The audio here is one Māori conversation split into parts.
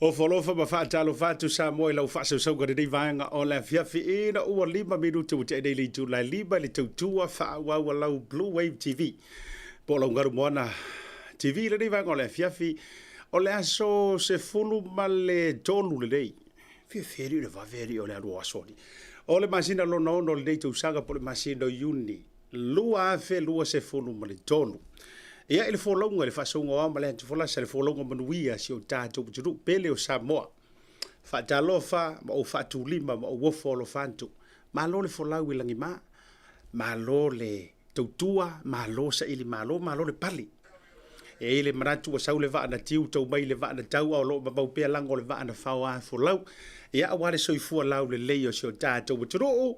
O folofa ma whaatalo whātu Samoa lau whaasau kare nei vaenga o la fiafi ina ua 5 minuta o te nei tu la lima le tautua whaawawa lau Bluwave TV. Po lau ngaru moana TV le nei vaenga o la fiafi o le aso se fulu ma le tolu le nei. Fiaferi le vaveri o le alu asoni. O le masina lona ono le nei tausaga po le masina uni. Lua afe lua se fulu ma le tolu. Ia ele folonga le fasonga wa male tu fola se le folonga manuia si o tato buturu pele o Samoa. Fa talofa ma o fatu lima ma o wofolo fantu. Ma lo le folau ilangi ma lo le tautua, ma lo sa ili ma lo le pali. E ele maratu wa sau le va na tiu tau mai le va na tau o lo ma bau pe lango le va na fawa folau. Ia wale soifua lau le leio si o tato buturu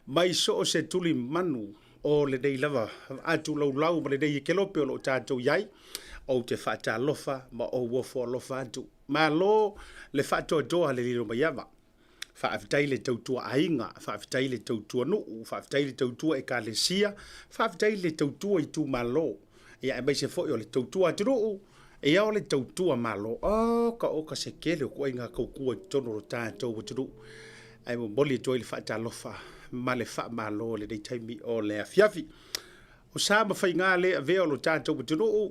mai so se tuli manu. O le dei lava atu lau ma le dei ke lope o lo tātou iai o te whata lofa ma o wofo lofa atu ma lo le whata doa le liro mai awa whaafitai le tautua ainga whaafitai le tautua nuu whaafitai le tautua e ka le sia whaafitai le tautua i tu ma lo ia e mai se foi o le tautua atu nuu e au le tautua ma lo o ka se kele o kua inga kaukua i tono lo tātou atu ai mo moli toi le whata lofa ma le wha malo le dei taimi o le afiafi. O sa ma whai ngā le a veo lo tātou batino o,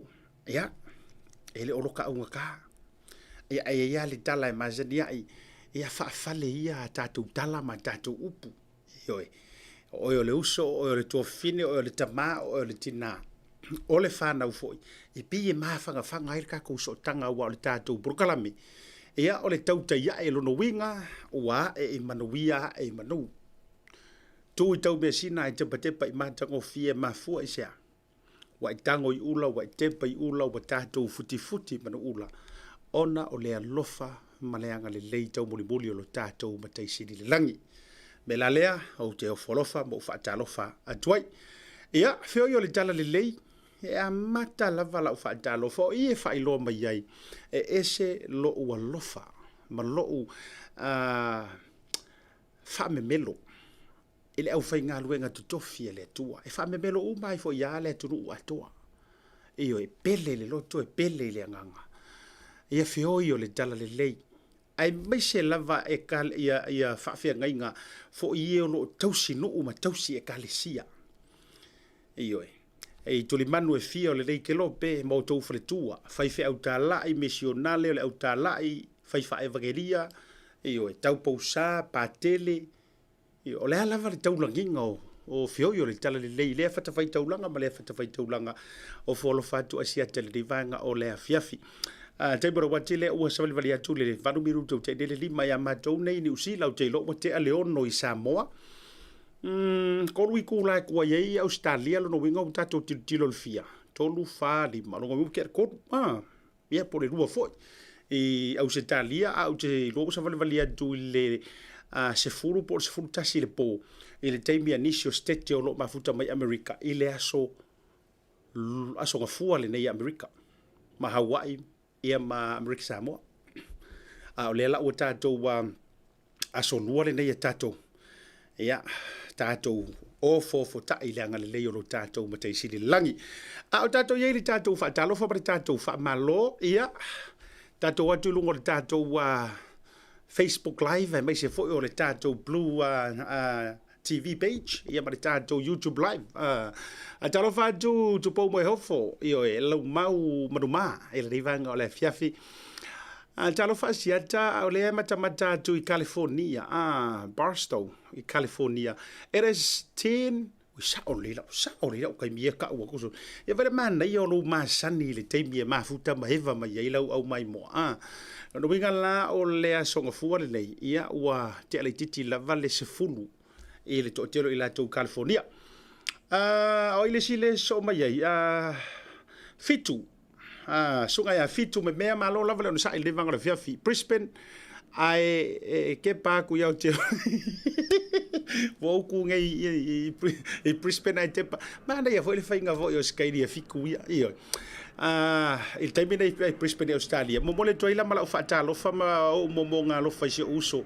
ia, e le olo ka unga ka. Ia le tala e mazani ai, ia whaafale ia tātou tala ma tātou upu. Ioi, o le uso, o le tuafine, o le tama, o le tina. O le whanau foi. I pi e mawhanga whanga ka kouso tanga ua o le tātou brukalame. Ia o le tautai ia e lono winga, ua e manuia e manu. Tu i tau mea sina e tepa i mātango fie mafua i sea. Wa i tango i ula, wa i tepa i ula, wa tātou futi manu ula. Ona o lea lofa ma leanga le lei tau muli o lo tātou ma teisiri le langi. Me la lea, au te o folofa, mo whaata lofa atuai. Ia, whio i o le tala le lei, e a mata lava lau whaata lofa, o i e whailoa mai ai, e ese lo ua lofa, ma lo u wha me melo. Ele au fai ngā luenga tutofi le tua. E wha me melo umai fo ia le turu ua toa. Io e pele le loto, e pele le anganga. Ia whioi o le tala le lei. Ai mai se lava e kal ia whawhia ngai ngā fo i o lo tausi no uma tausi e kale sia. Io e. E tuli manu e fia o le lei ke lope mo tau fale tua. Fai fe au tā lai misionale o le au tā lai. Fai fa evangelia. Io e tau pausa, pātele. O lea lava le taulanginga o whioi o le tala le lei, lea whatawhai taulanga, ma lea whatawhai taulanga o wholo whatu asia tele le vanga o lea fiafi. Taibara wate lea ua savali vali atu le vanumiru tau te lele lima ya matou nei ni usila o te ilo wa te aleono i Samoa. Kolu i kula e kua iei Australia lo no winga o tato tilo le fia. Tolu wha lima, longa miu kia kodu, ia po le rua foi. I Australia, au te ilo savali vali atu le se furu po se furu tasi le po i le taimi anisio stete o lo mafuta mai Amerika i le aso ngafua le nei Amerika ma Hawaii ia ma Amerika Samoa o le la o tātou aso lua le nei tātou ia tātou o fofo ta i le anga le leo lo tātou ma teisiri langi o tātou iei le tātou whaatalofa pa le tātou whaamalo ia tātou atu lungo le tātou Facebook Live, e mai se foi o le tātou Blue TV page, ia ma le tātou YouTube Live. A talo whātu tu pou moe hofo, io e lau mau maruma, e le rivanga o le fiafi. A talo whaasiata, o le mata tu i California, Barstow, i California. It is 10, sa o lila, o kai mia ka ua kuso. Ia vare mana i o lo masani le teimi e mafuta maheva mai i lau au mai mo. No winga la o lea songa fua le nei, ia ua te alai titi la vale se fulu i le to'atelo i la tau California. O ile si le so mai ai, fitu, sunga ia fitu me mea malo lava le onisa i le vanga le fiafi, Brisbane, ai ke pa ku ia te vo ku ngai i Brisbane ai te pa mana ia foi le fainga vo yo skairi e fiku ia io il taimina i Brisbane Australia mo le toila mala fa talo fa ma o mo nga lo fa se uso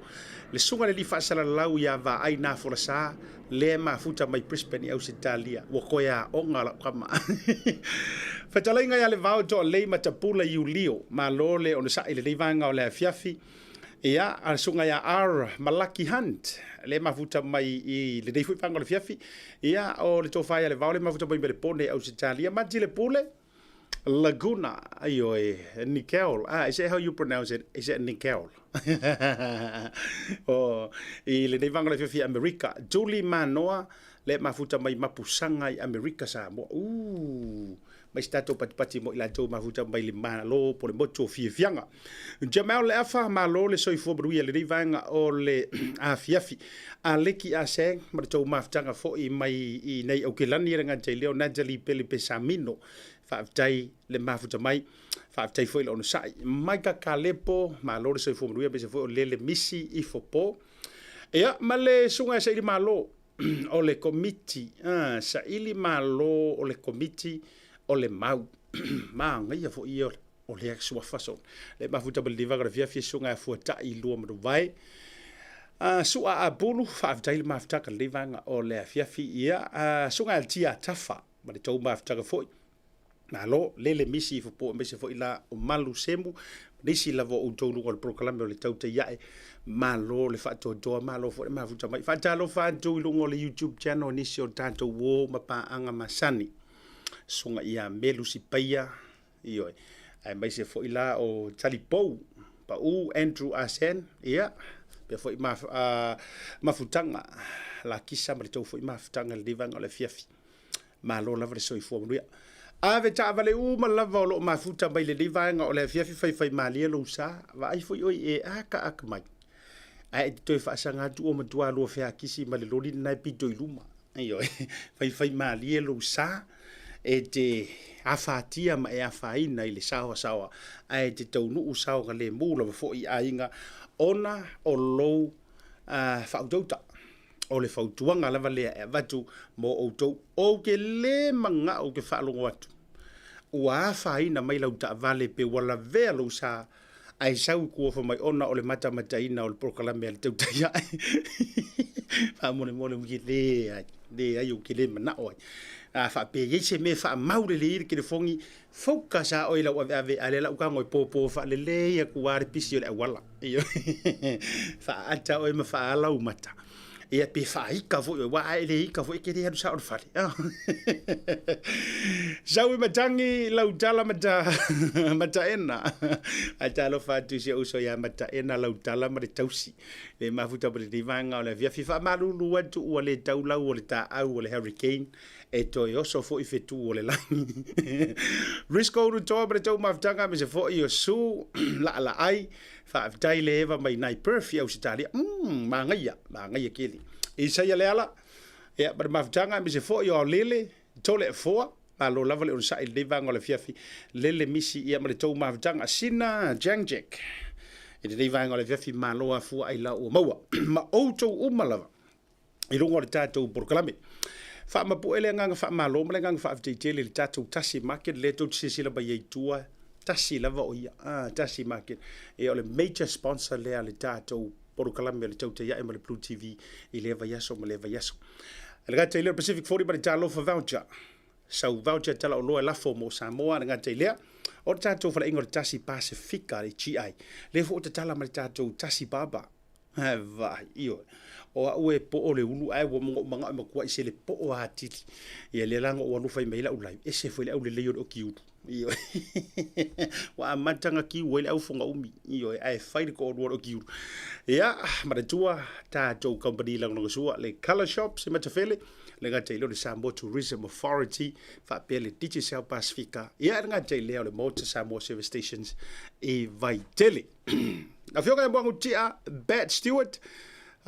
le sunga le li fa sala lau ia va ai na fo sa le ma futa mai Brisbane Australia wo ko ya o nga la kama fa tala inga ya le vao to le matapula Julio ma lo le on sa ile le vanga o le fiafi ia a sunga ya ar malaki hunt le mafuta mai i le dei fu panga le fiafi ia o le tofa ya le vao le mafuta mai le pone Australia ma le pole Laguna ayo Nickel is that how you pronounce it? Is it Nickel? Oh i le dei vanga le fiafi America Julie Manoa le mafuta mai mapusanga i America Samoa mai stato pati mo ila to mafuta mai le malo po le moto fianga Jamal le afa malo le soifo bruia le vanga o le a fiafi a leki a se ma to maftanga fo i mai i nei o kelani nga te leo Natalie Pele Pesamino fa tai le mafuta mai fa tai fo ile ono sai mai ka kalepo malo le soifo bruia be se fo le misi i fopo ia ma le sunga se i malo o le committee sa ili malo o le committee o le mau ma ngai fo i o le sua faso le mafuta bel diva grafia fi sunga fu ta i lu mo vai su a bulu fa dai mafta ka le vanga o le fia fi ia sunga tia tafa ma le tau mafta ka foi na lo le misi fo po me se foi la o malu semu nisi la vo o tolu o le proclame o le Tautai ia ma lo le fa to do ma lo fo le mafuta mai fa ta lo fa to lu o le YouTube channel nisi o tanto wo ma pa anga masani sunga ia melu si paia io ai mai se foi la o talipou pa u Andrew Asen ia pe foi mafutanga la kisa ma to foi mafutanga le divanga le fiafi ma lo la vre soi fo ia ave ta vale u ma la volo mafuta mai le divanga o le fiafi fai mali lo sa va ai foi oi e aka mai ai to fa sanga tu o matua lo fe akisi ma le loli na pito iluma io fai mali lo sa e te afatia ma e afaina i le sawa ai te taunu usao ka le mula fo i ainga ona o lou fautauta o le fautuanga lava le e vatu mo outou o ke le manga o ke whaalongo atu ua afaina mai lau ta vale pe wala vea lo sa ai sau kua fa mai ona o le mata ina o le prokalame al Tautai ai fa mone mki le ai o ke le mana oi fa pe yese me fa maure le ke le fongi focus a oila wa ave ale la ka ngoi popo fa le ya kuare pisi le wala fa ata o ma fa ala umata ia pe fa ika vo wa ele ika vo ke le sa o fa Zawi matangi lau tala mata ena ata lo fa tu se uso ya mata ena lau tala ma tausi le mafuta bre divanga o le via fifa malulu watu o le taula o le ta au o le hurricane e to yo so fo ifetu o le langi risco ru to bre to maftanga me se fo io su la ai fa dai le eva mai nai perfi au sitalia mangaya kili isa ya le ala ya bre maftanga me se fo io lele tole fo alo lava le sa il devanga le fiafi lele misi ia ma le tou maftanga sina jangjek e le devanga le fiafi malo fu ai la o maua ma auto umalava i longo le tatou porkalame fa ma pu ele nga fa malo ma nga fa FTT le tatou Tasi Market le to sila ba ye tua tasi lava o ia Tasi Market e ole major sponsor le ale tatou porkalame le Tautai ia e ma le Blue TV i le va yaso ma le va yaso le ga Taylor Pacific 40 ba talo for voucher sau voucher tala o loa lafo mo Samoa nga Taylor o tatou fa ingo Tasi Pacifica le GI le fo tala ma tatou Tasi Baba va io o ue po o le ulu ai wo manga ma kwa ise le po o atiti ia le langa o fai mai la ulai ese foi le au le leo o kiu io wa matanga ki wo le au fonga umi io ai fai ko o kiu ia ma le tua tatou company la no sua le ColourShop se matafele le ga te le Samoa Tourism Authority fa pele Digital Pacifica ia nga te le Maota Samoa Service Stations e vai tele a fioga mbangu tia Bad Stewart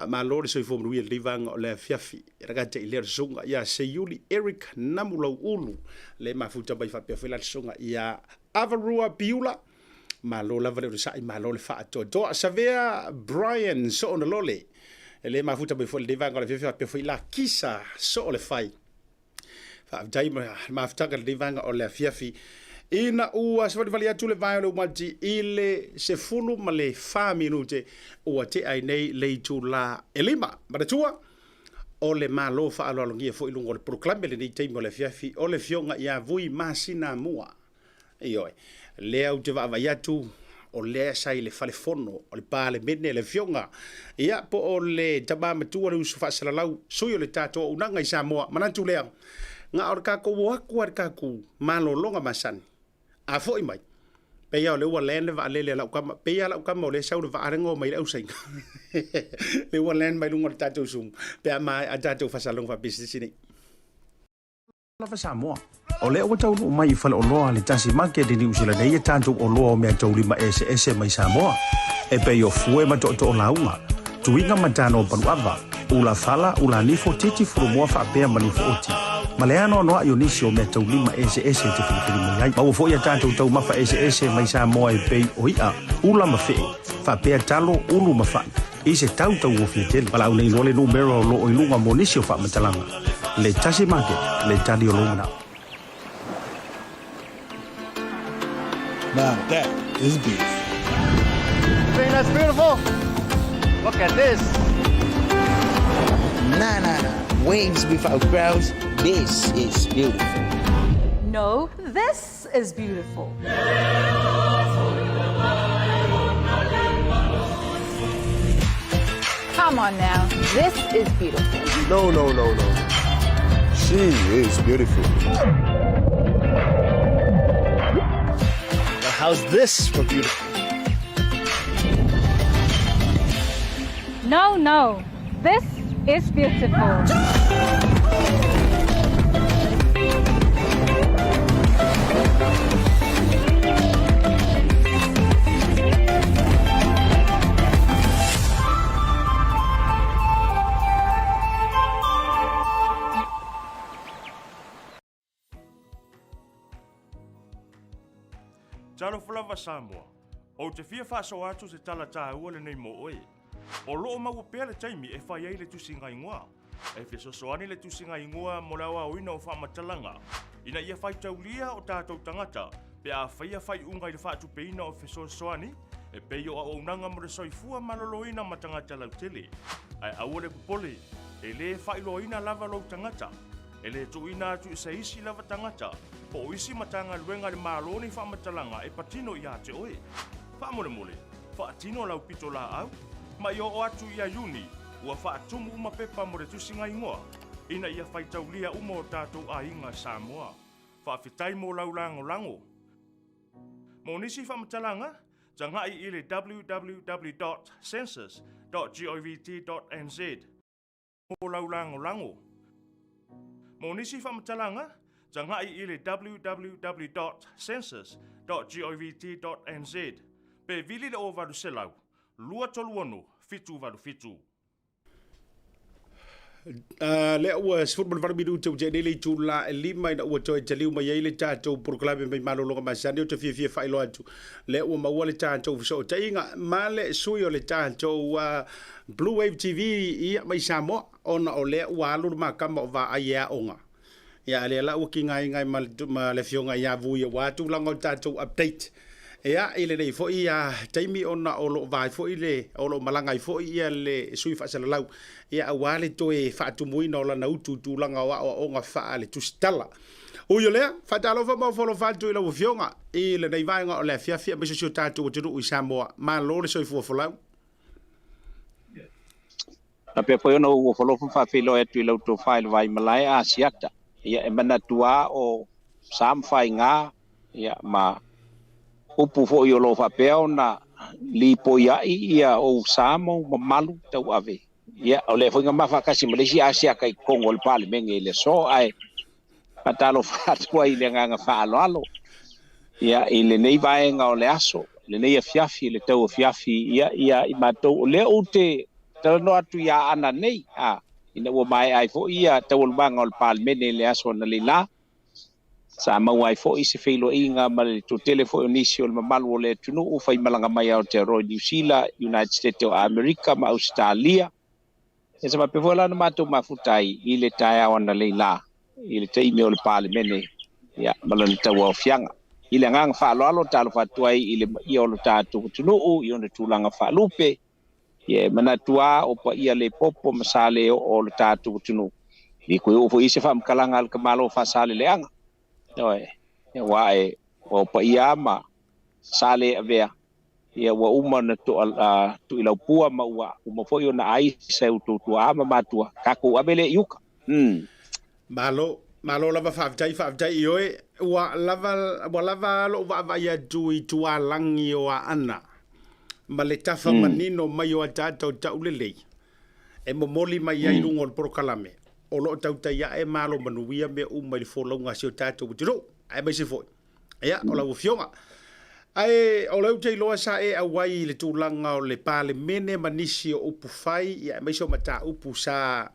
ma lore so fo mruia livang o le fiafi raga te le sunga ya se yuli Eric Namulau ulu le mafuta bai fa pe fela sunga ya Avarua Piula malo lava le sa malo le fa to savea Brian so on lole ele mafuta be fol divanga le fefa pe foi la kisa so le fai fa dai mafuta le divanga o le fiafi ina ua se vali atu le vai le mati ile se fulu ma le fa minute ua te ai nei le tu la elima ma tua o le malo fa alo longia foi lungo le proclame le nei mo le fiafi o le fionga ia Vui Masinamua io le au te va atu o le sai le falefono o le pale mene le fionga ia po o le taba matua le usu fa salalau sui o le tato unanga i Samoa manatu lea nga or ka ko wa ka ku malo longa masani a foi mai pe ia le walen va le la ka pe ia la ka mo le sau va arengo mai le usai le walen mai lungo tato sum pe mai a tato fa salong fa business ni la fa Samoa o le o tau mai fa o loa le Tasi Market ni usila nei tanto o loa me tau lima ese mai Samoa e pe yo fue ma to launga tuinga matano Bluwave ula fala ula nifo titi furu mo fa pe ma nifo oti maleano no yo nisio me tau lima ese te fili mai ma fo ya tanto tau ma fa ese mai Samoa e pe oia ula ma fa pe talo ulu ma fa ise tau o fitel pala nei lo le numero lo o ilunga monisio fa matalanga le Tasi Market le tali o lona. Now that is beautiful. You think that's beautiful? Look at this. Nah. Waves without crowds. This is beautiful. No, this is beautiful. Come on now, this is beautiful. No. She is beautiful. How's this for beautiful? No, this is beautiful. ColourShop Samoa. O te fia whaso atu se tala tāua le nei mo oe. O loo mau pēr le taimi e whai ei le tusinga ingoa. E fia sosoani le tusinga ingoa mo lawa o ina o whamatalanga. Ina ia whai taulia o tātou tangata. Pe a whaia whai unga i le whaatu peina o fia sosoani. E peio a o unanga mo le soifua malolo ina matangata lau tele. Ai aua le kupole. E le whai lo ina lava lau tangata. E le tu ina atu i se isi lava tangata. Po isi matanga luenga le maloni whamatalanga e patino i a te oe. Whamole, whaatino lau pito la au. Ma i o atu i a Juni, ua whaatumu uma pepa mo le tusinga ingoa. Ina ia whaitaulia uma o tātou a inga Samoa. Whaafetai mo lau lango. Mo nisi whamatalanga, tangai i le www.census.govt.nz. Mo lau lango. Mo nisi whamatalanga, tangai i le www.census.govt.nz. Pe vili le o valu selau, lua tolu ono, fitu valu fitu. Le ua football varbidu te je dele tu la lima ina ua toe te liu mai ele tatou proclame mai malo longa masani o te fia failo atu. Le ua maua le tatou so te inga male sui o le tatou Bluwave TV ia mai Samoa ona o le ua alu makama o va aia onga. Ya le la ua ki ngai ma le fionga ia vui wa tu langa tatou update. Ea ile nei fo ia taimi ona o lo vai fo ile o lo malanga fo ia le sui fa sala lau ia awale to e fa tu muina o la na utu tu langa wa o nga fa le tu stala o yo le fa talo fa mo fo lo fa tu ile o fionga ile nei vai nga o le fia me so tatu o tu Samoa ma lo le soi fo lau a pe po no o fo lo fa filo e tu ile to file vai malai a siata ia e mana tua o sam fai nga ia ma upu fo yo lo fa peo na lipo ia o samo malu tau ave ia o le foi ngama fa kasi Malaysia Asia kai Kongo le pale menge le so ai patalo fa tua ile nga fa alo ia ile nei vai nga o le aso le nei fiafi le tau fiafi ia i matou le o te tano atu ia ana nei ina o mai ai fo ia tau le banga o le pale menge le aso na lila sa mawai fo i se feilo inga ma le to telefo nisi o le mamalu o le tunu o fai malanga mai au te roi New Zealand, United States of America ma Australia. E sa mapevola na matou mafutai i le tae awana leila i le teimi o le palemene ia malana tau au fianga. I le ngang whaaloalo talo whatuai i le i o le tātou tunuu i o le tūlanga whaalupe ia manatua o pa ia le popo masale o le tātou tunuu. I koe o fo i se whamkalanga al kamalo whasale le anga. Oi, wae o pa ia ma sale avea ia wa uma na to tu ila pua ma wa uma foi na ai se tu tu ama matua kaku abele yuka malo lava faftai ioe wa lava lo va ia tui tua langi o ana ma le tafa manino mai o tata taulele e momoli mai ai lungo por kalame o lo tautai ia e malo manuia me uma le folonga se tata butiro ai mai se foi ia o la fionga ai o lau te loa sa e awai le tūlanga o le pale mene manisi o upu fai ia mai so mata upu sa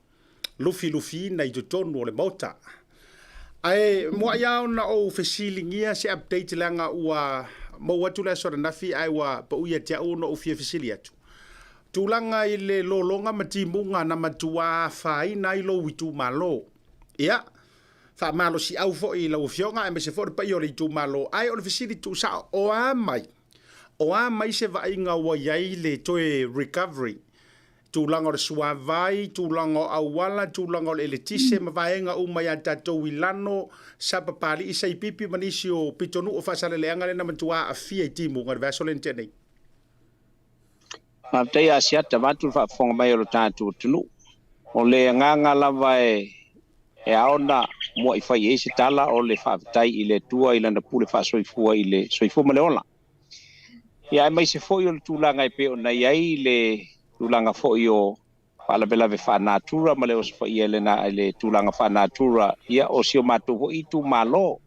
lufi na i tonu o le Maota. Ai mua iau na o fesilingia se update langa ua mauatu le sora nafi ai wa pa uia te au no ufia fesili atu. Tūlanga i le lolonga matimunga na matua fai na i lo witu malo. Ia. Fa malo si au fo i la ufionga e me se for pa i o le tu malo ai o le fesili tu sa o a mai se va inga wa yai le toe recovery tu lango le suavai tu lango awala tu lango le letise ma vaenga o mai ata to wilano sa papali i sai pipi manisi o pitonu o fa sale le anga le na matua a fia timu ngar va solente nei ma te asia tamatu fa fonga mai o tatu tunu o le nganga lava e aona mo i fai ese tala o le whaavitai i le tua i lana pule whaasoifua i le soifua ma le ola. Ia mai se foi o le tūlanga i pe o na iai le tūlanga foi o whalabelawe whanātura ma le o sifai i le tūlanga whanātura ia o sio mātou ho i tū malo.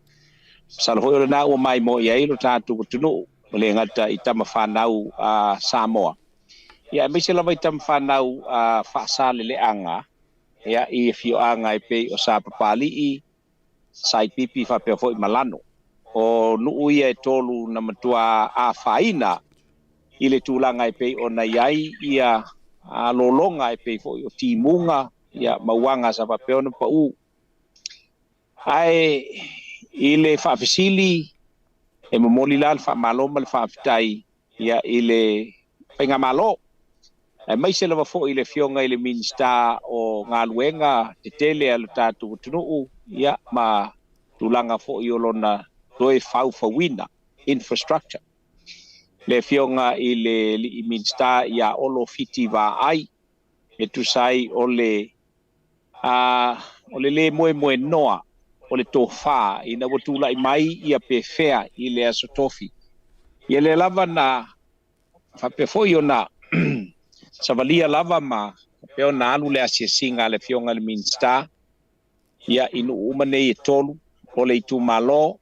Sala hoi o le nā ua mai mo iai lo tātou tunu o le ngata i tama whanau a Samoa. Ia mai se lava i tama whanau a whaasale le anga ia i fio anga i pe o sa papali i sai pipi fa pe foi malano o nu ia e tolu na matua a faina i le tūlanga i pe o na iai ia a lolonga i pe foi o timunga ia mauanga sa pe ona pa u ai i le whaafisili e momoli lal wha maloma le whaafitai ia i le penga malo e mai se lava fo i le fionga i le minista o ngā luenga te tele alu tātou tunuu ia ma tūlanga fo i olona doe whauwhawina infrastructure. Le fionga i le minista ia olo fiti wa ai e tu sai o le moe noa o le tofa i na watula i mai ia pe fea i le asotofi. Ia le lava na whape fo i ona Savalia lava ma peo na alu le asia singa le fionga le minsta ia inu umane e tolu o le itu malo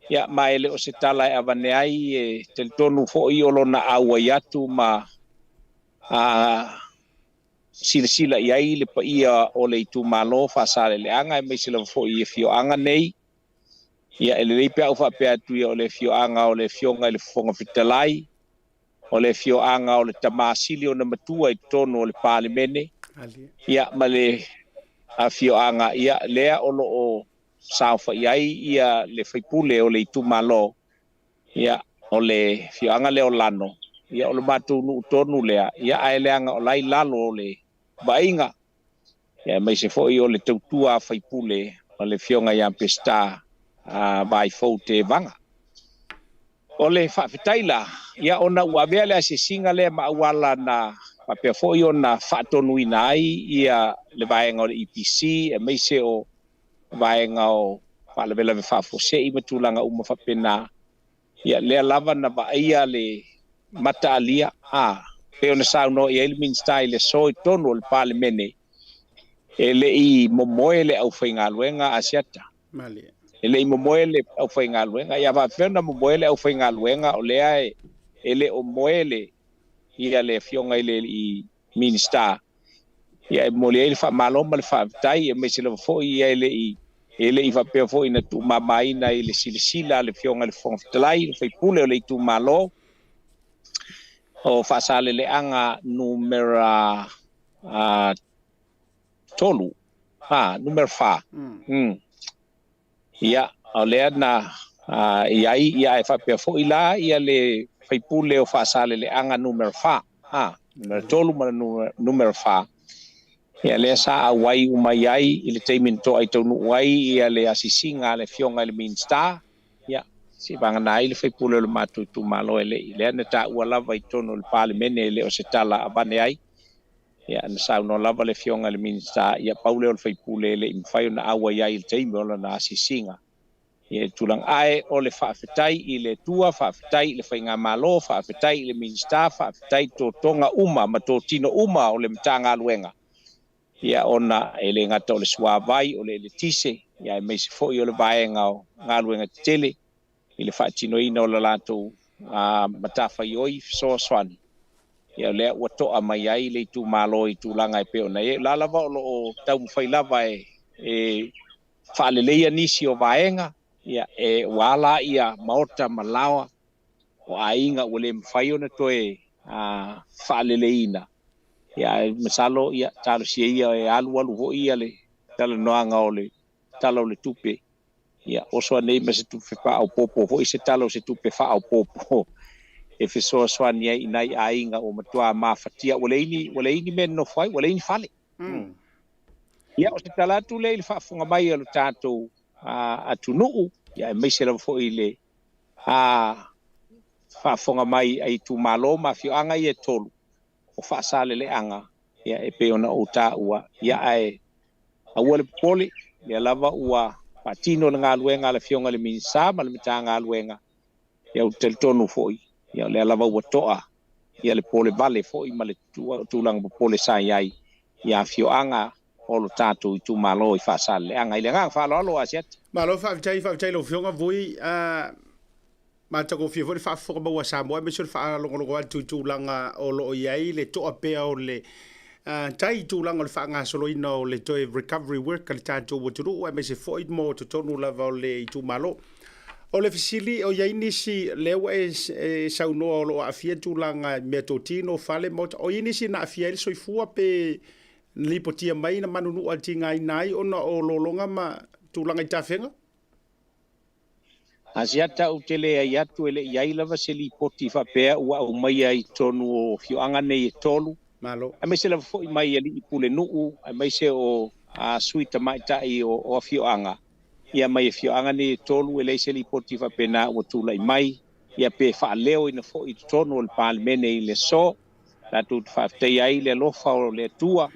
ia maele o se tala e avane ai e tel tonu fo i olo na aua iatu ma sila iai le pa ia o le itu malo fasale le anga e meisila fo i e fio anga nei ia ele leipe au fa pe atu ia o le fio anga o le fionga le fonga fitalai o le fio anga o le tamasili o na matua i tono o le palemene ia ma le a fio anga ia lea o lo o saufa iai ia le faipule o le itu malo ia o le fio anga le o lano ia o le matu nu tonu lea ia ae leanga o lai lalo o le bainga ia mai se foi o le tautua faipule o le fionga ia pesta vai foute vanga o le whaafetaila ia ona ua vea le asisinga le maawala na papea foi ona whaatonu ina ai ia le vaenga o le EPC e meise o vaenga o whalawelawe whaafose i matulanga uma whapena ia lea lava na vaia le mata alia pe ona sauno ia ilmin style le soi tonu o le palemene e le i momoe le au whaingaluenga asiata Malia. Ele moele au fainga luenga ia va fena moele au fainga luenga o lea ele o moele ia le fionga ile i minista ia moele fa maloma le fa tai e mesile fo ia ele i ele I whapea fo ina tu mamaina I le silasila le fionga le whongfitalai le whaipule o le tu malo o whaasale le anga numera tolu numera 4 ia o lea na iai ia e whapea fo ila ia le whaipule o whaasale le anga numera 4 numera tolu ma numera 4 ia le sa awai umai ai I le teimin to ai tonu wai ia le asisinga le fionga le minsta ia si banga nai le whaipule le matu tu malo ele ile na ta ua lava I tonu le palemene le o se tala abane ai ia na sa no lava le fionga le minsta ia paule o le whaipule le imwhai na awa iai le teimi o na asisinga ia tulang ai o le whaafetai I le tua whaafetai le whainga malo whaafetai le minsta whaafetai to tonga uma ma to tino uma o le mtanga luenga ia ona ele ngata o le suavai o le tise ia me se foi o le vaenga o ngaluenga tele I le whaatino ina o le lato matafa ioi so swani ia le ua toa mai ai le tu malo I tu langa I peo na e lalava o tau mwhailava e whaaleleia nisi o vaenga ia e wala ia maota malawa o ainga o le mwhai o na toe whaaleleina ia masalo ia talo sia e alu ho ia le tala noanga o le tala o le tupe ia oso nei ma se tupe fa au popo ho se talo se tupe fa au popo e fe so swani ai nai ainga o matua mafatia o le ini men no fai o le ini fale ia o se tala tu le fa funga mai o tato atunu ia me se la fo ile fa funga mai ai tu malo ma fio anga ia tolu o whaasale le anga ia e peona o tā ua ia ai aua le pole ia lava ua patino le ngā luenga le fionga le minsa ma le mita ngā luenga ia o te tonu foi ia le lava ua toa ia le pole vale foi ma le tūlanga pole sa iai ia fio anga o lo tātou I tu malo I whaasale le anga I le ngā whaalolo a siat malo whaavitai lo fionga vui ma tako fia foi fa fo ma wa Samoa me sur fa longo tu langa o lo iai le to apea o le tai tu langa le fa nga solo ina o le to recovery work le tato wo tu me se foi mo to tonu lava o le tu malo o le fisili o iai nisi le wa sa no o lo afia tu langa me to tino fale mo o inisi na afia le soifua pe lipotia mai na manu no altinga nai ona o lo longa ma tu langa itafenga asiata utele ai atu ele iai lava se li poti whapea ua au mai ai tonu o fioanga nei e tolu. Malo. A mai se lava foi mai ali I pule nuu, a mai se o suita mai tai o fioanga. Ia mai e fioanga nei e tolu ele se li poti whapena ua tula I mai. Ia pe whaaleo ina foi tonu o le palemene I le so. La tu whaftei ai le lofa o le tua.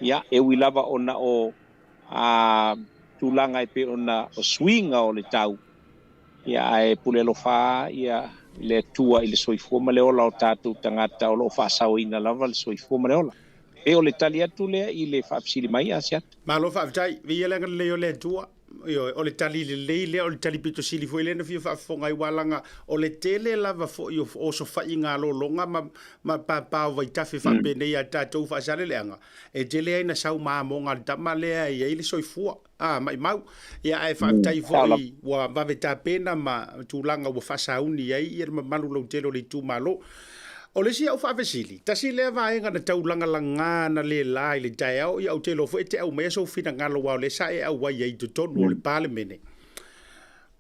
Ia e lava ona o tulanga I pe ona o swinga o le tau. Ia e pule lofa ia le tua I le soifua ma le ola o tātou tangata o lo whaasau ina lava le soifua ma le ola. E o le tali atu lea I le whaafisiri mai asiat. Ma lo whaafitai, via lenga le o le tua, o le tali le o le tali pito sili fo ilena fia whaafonga I walanga, o le tele lava fo I o so whai ngā lo longa ma pāpāo vai tawhi whapene I a tātou whaasare leanga. E tele aina sau maa monga dama lea I le soifua. Mai mau ia ai whaafitai foi wa vave tāpena ma tūlanga wa whasauni ai ia malu lau telo le tū malo. O le si au whaafesili, tasi lea vaenga na taulanga langa na le lai le tai au ia au telo fo e te au mea so fina ngalo wao le sa e au wai ai tutonu o le palemene.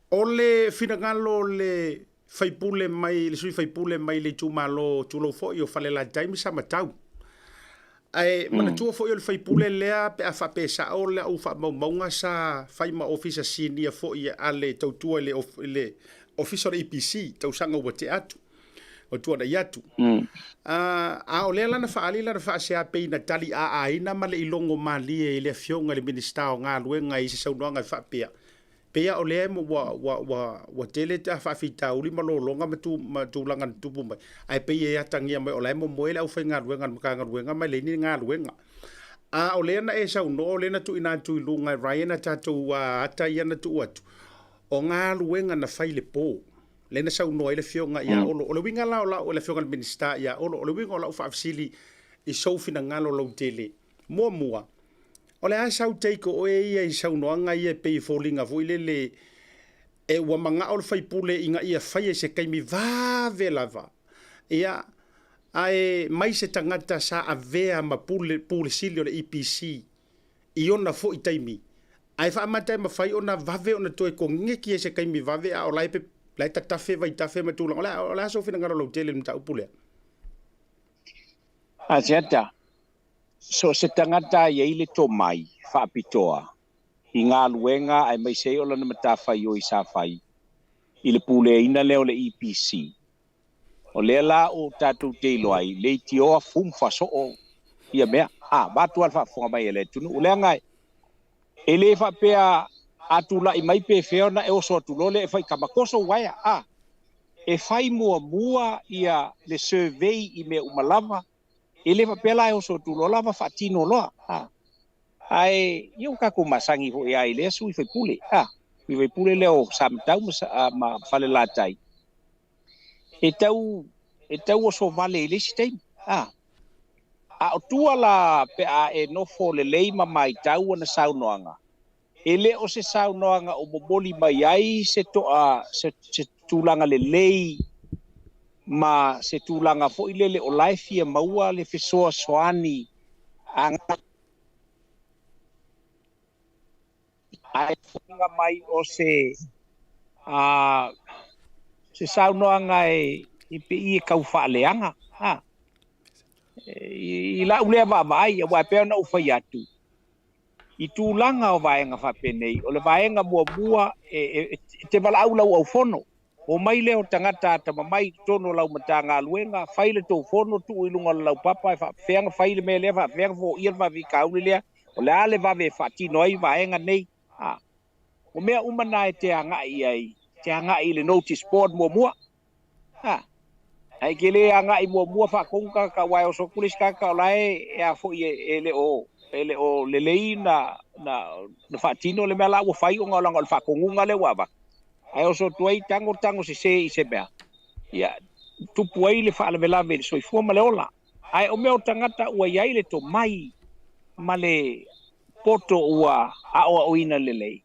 O le fina ngalo le whaipule mai, le sui whaipule mai le tū malo tūlo fo I o whale la taimi sa matau. Ai mana tua foi o faipule lea pe a fapesa o le au fa maunga sa fai ma officer senior foi ale tautua le officer EPC tau sanga o te atu o tua na yatu a o le lana fa ali lana fa se a pe na tali a ina ma le ilongo mali e le fionga le minister o nga luenga I se saunanga fa pea pea o le mo wa tele ta fa fita uli malolonga ma tu langa tupu mai ai pe ia tangia mai o le mo moela u fenga luenga maka luenga mai le ni nga luenga a o le na e sa no le na tu ina tu lunga Ryan tatu ata ia na tu atu o nga luenga na fai le po le na sa no ile fionga ia o le winga la o le fionga minister ia o le winga la fa fasili I so fina ngalo lo tele mo O le a sau teiko o e i sau noanga i e pei fōlinga fo i le e ua manga o le whaipule inga ia whai e se kaimi vāve lava. Ia, ai mai se tangata sa a vea ma pule sili o le EPC i ona fo i taimi. Ai wha amatai ma whai ona vave ona toe ko ngeki e se kaimi vave a o lai pe lai tatafe vai tafe ma tūlang. O la so whina ngaro lau tele mta upulea. A siata. So se tangata ia ile to mai whaapitoa. I ngā luenga ai mai se o lana mata whai o i sa whai. I le pule ina leo le EPC. O le la o tātou te loai, le ti oa fum faso o ia mea. Batu alfa fonga mai ele tunu. O le ngai, e le whapea atu la i mai pe feona e oso atu lole e whai kamakoso waia. E whai mua ia le survey i mea umalava. E le whapea la e oso atu lola wa whatino loa. Ai, iau kako masangi ho e ai le asu i whai pule. I whai pule leo samtau ma whale la tai. E tau o so vale i lesi teimi. O tua la pe a e nofo le lei ma mai tau ana saunoanga. E le o se saunoanga o boboli mai ai se tūlanga le lei ma se tūlanga fo i lele o laifia maua le fesoa soani anga. Ai fonga mai o se saunoanga i pe i kau whaaleanga. I la ulea vai wa pe na ufai atu. I tūlanga o vaenga whapenei. O le vaenga mua te wala au lau au fono. O mai leo tangata ata mai tono lau matanga luenga. Whaile tō fono tu ilunga lau papa. Whaenga whaile me lea whaenga fo ia wavi kauli lea. O le ale wave whatino ai vaenga nei. O mea umana e te angai ai. Te angai le notice board mua. Ai ke le anga I mua whakonga ka wai o sokulis ka lai e a fo e le o le lei na whatino le mea la ua whai o ngā langa o le whakongunga le wawa. Ai o so tuai tango se I se mea. Ia tupu ai le whaalawelawe le soifua ma le ola. Ai o mea o tangata ua iai le to mai ma le poto ua o ina le lei.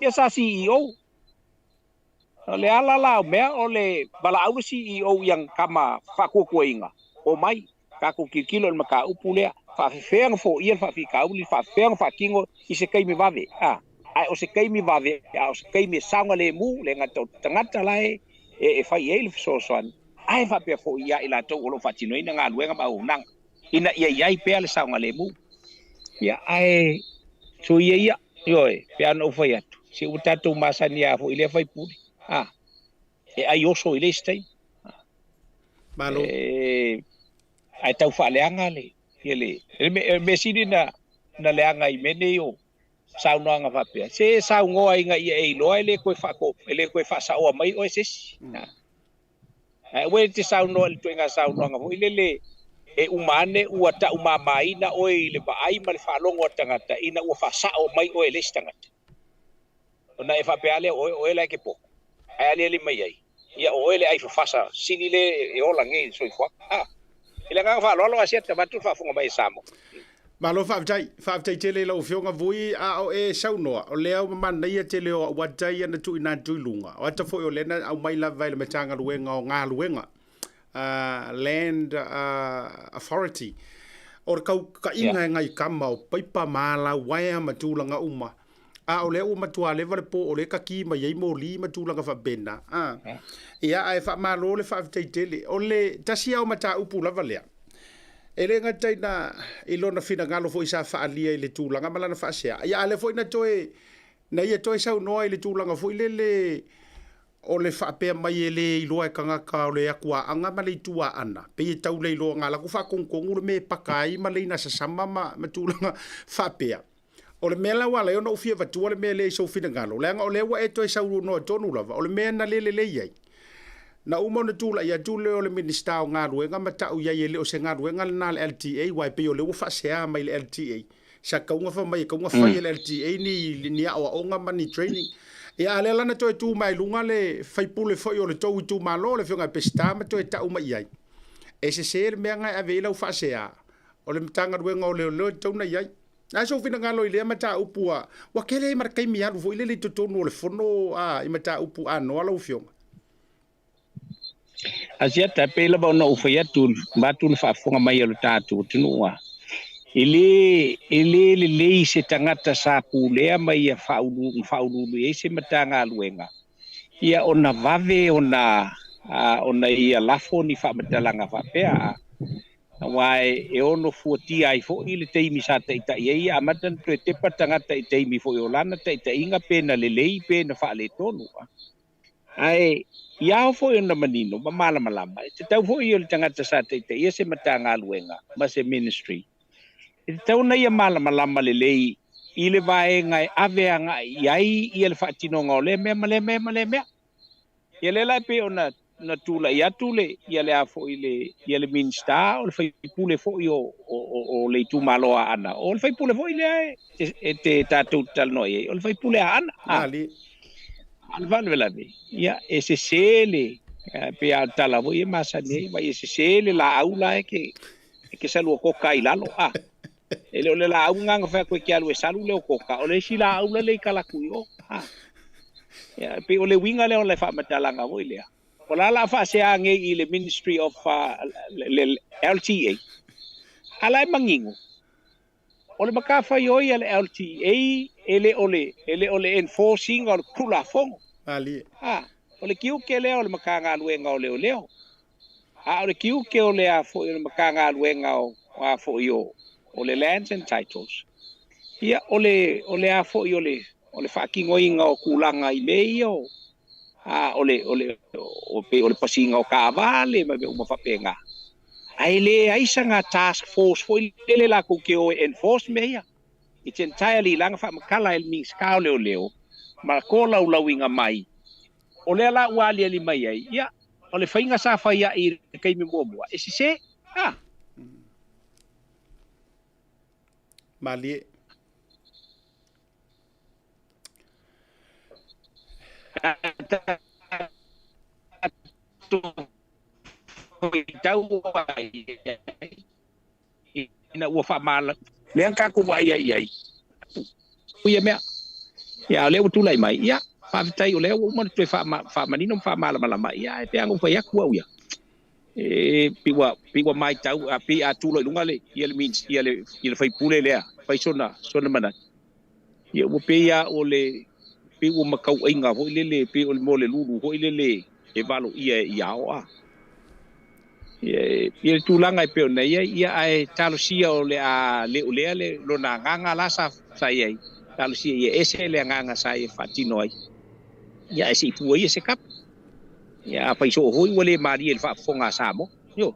Ia sa CEO. O le ala la o mea o le bala au CEO yang kama whakuakuainga. O mai, kako kilo le maka upu lea, whawhiwhenga fo ia whawhikauli, whawhiwhenga whakingo I se kaimi vave. Ai o se kaimi vave, o se kaimi saunga le mu, le ngata tangata lai, e whai e le fisosoan. Ai whapea fo ia I la tau olo whatino ina ngā luenga ma unang. Ina iai pea le saunga le mu. Ia ai, so ia, ioe, pea no whai atu. Se utatou masani a fo ile whai puli. E ai oso I le stay. Malo. Ai tau whaaleanga le. Me sini na leanga I mene o saunoanga whapea. Se saungoa inga I e loa ele koe whako. Ele koe whasaoa mai o esesi. Ue te saunoa le tuenga saunoanga ho. Ile e umane ua ta umamaina o le vaai ma le whalongo tangata. Ina ua whasao mai o ele tangata. Ona e whapea le o ele ke po. Ai ale mai ai. Ia o ele ai fasa sini le e ola ngai soifua. Ile nga fa lolo asia te matu fa funga mai Samoa. Malo whaavitai tele lau whionga vui a o e saunoa. O lea o mamana ia tele o watai ana tu ina tuilunga. O ata fo o lena au mai la vai le metanga luenga o ngā luenga. Land Authority. O kau ka inga ngai kama o paipa mala waia matulanga uma. O lea o matua le vale po o le kaki ma iei mo li matulanga whabena. Ia ai whamalo le whaavitai tele. O le tasi au mata upu lava lea. E le ngatai na ilona fina ngalo fo isa whaalia I le tūlanga malana whaasea. Ia ale fo ina toe, na ia toe sau noa I le tūlanga fo le o le whaapea mai e le iloa e kangaka o le akua anga ma le itua ana. Pe i tau le iloa ngala ku whakongkongu le me pakai ma le ina sasama ma tūlanga whaapea. O le mea wala e ona ufia vatua le mea le iso fina ngalo. Le anga o le ua e toe sau noa tonu lava. O le mea na le iai. Na uma na tula ia tule o le minista o ngā ruenga matau ia i le o se ngā ruenga na le LTA wai pe o le ufa sea mai le LTA. Sa kaunga wha mai, kaunga whai le LTA ni awa onga mani training. Ia ale lana toi tū mai lunga le whaipule whai o le tau I tū malo le whiunga pesta ma toi tau mai iai. E se le mea ngai ave ila ufa sea. O le mtanga ruenga o le tau na iai. a so fina ngalo ile mata upua wa kele mar kai mi alu fo ile le totonu le fono a I mata upu ano ala ufionga asia tape la ba no fa ya tun ba tun fa fonga mai lo tatu tunua ile le se tangata sa pulea mai fa ulu e se matanga luenga ia ona vave ona ia lafo ni fa matalanga fa pea wai e ono fuati ai fo ile te mi sa te ia amatan te patanga te mi fo yolana te inga pena lei pena fa le tonu ai ia fo ona manino ba mala malamba te tau fo ile tangata sa te ia se matanga luenga ma se ministry te tau na ia mala malamba lei ile vai ngai ave nga iai ile fa tino ngole me ile la pe ona na tula ia tule ile afo ile minsta o fa pule fo yo o le tu malo ana o fa pule fo ile te tatu tal no ye o fa pule ana ali al valvela be ia ese sele pe tala vo ye masane va ese sele la aula que salu ko kai lalo ele ole la aunga fa ko ke alu salu le ko ka ole si la aula le kala kuyo ya pe ole winga le fa matalanga vo ile Wala la fa se ange ile Ministry of LTA. Alai mangingo. Ole makafa yo ile LTA ele ole enforcing or kula fong. ali Ole kiu ke le ole makanga luenga ole leo. Ole kiu ke ole a fo ile makanga luenga o fo yo. Ole lands and titles. Ia ole a fo ole fucking oinga o kulanga I meio. Ole pasinga o kavale ma uma fapenga ai sanga task force foi ele la ko ke o enforce meia it's entirely lang fa makala el mix ka leo ma ko la winga mai ole la wali ali mai ai ya ole fainga sa fa ya I kai me mo ese se mali tau ina ua fa mala le ka ku wa ia uia mea ya le tu lai mai ya fa tai o le o mo te fa manino fa mala mai ya te ango fa ya ku uia piwa mai tau pi tu lo lunga le ia le means ia le fai pule le fai sona mana ia o pe ya o le pi o makau inga ho le pi o mo le lulu ho le e valo ia o ia tu langa pe ona ia ai talosia o le lo na nganga la sa ia talosia ia ese le nganga sa ia fatino ai ia ese pu ia se kap ia pa iso ho le mari el fa fonga samo yo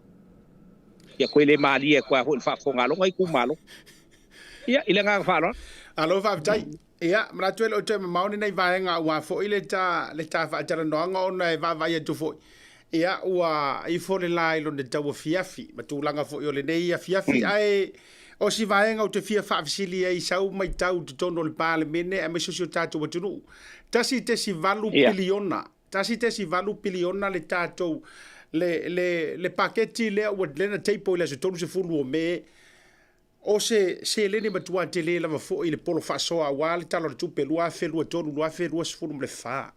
ia ko le mari e kwa ho fa fonga lo ngai ku malo ia ile nganga fa lo alo fa tai ia mara tuelo o te mauni nei vaenga wa fo ile le ta fa tara no nga ona va ia tu fo ia ua I fo le lai lo ne tau fiafi ma tu langa fo yo le nei fiafi ai o si vaenga o te fia fa fisili ai sau mai tau tu tono le pale mene e me sosio tatu wa tunu tasi te si valu piliona le tatu le paketi le o le na teipo le so tonu se fulu o me o se leni matua te le lava fo I le polo fa soa wale talo le tupe lua felua tonu lua felua sfulu le fa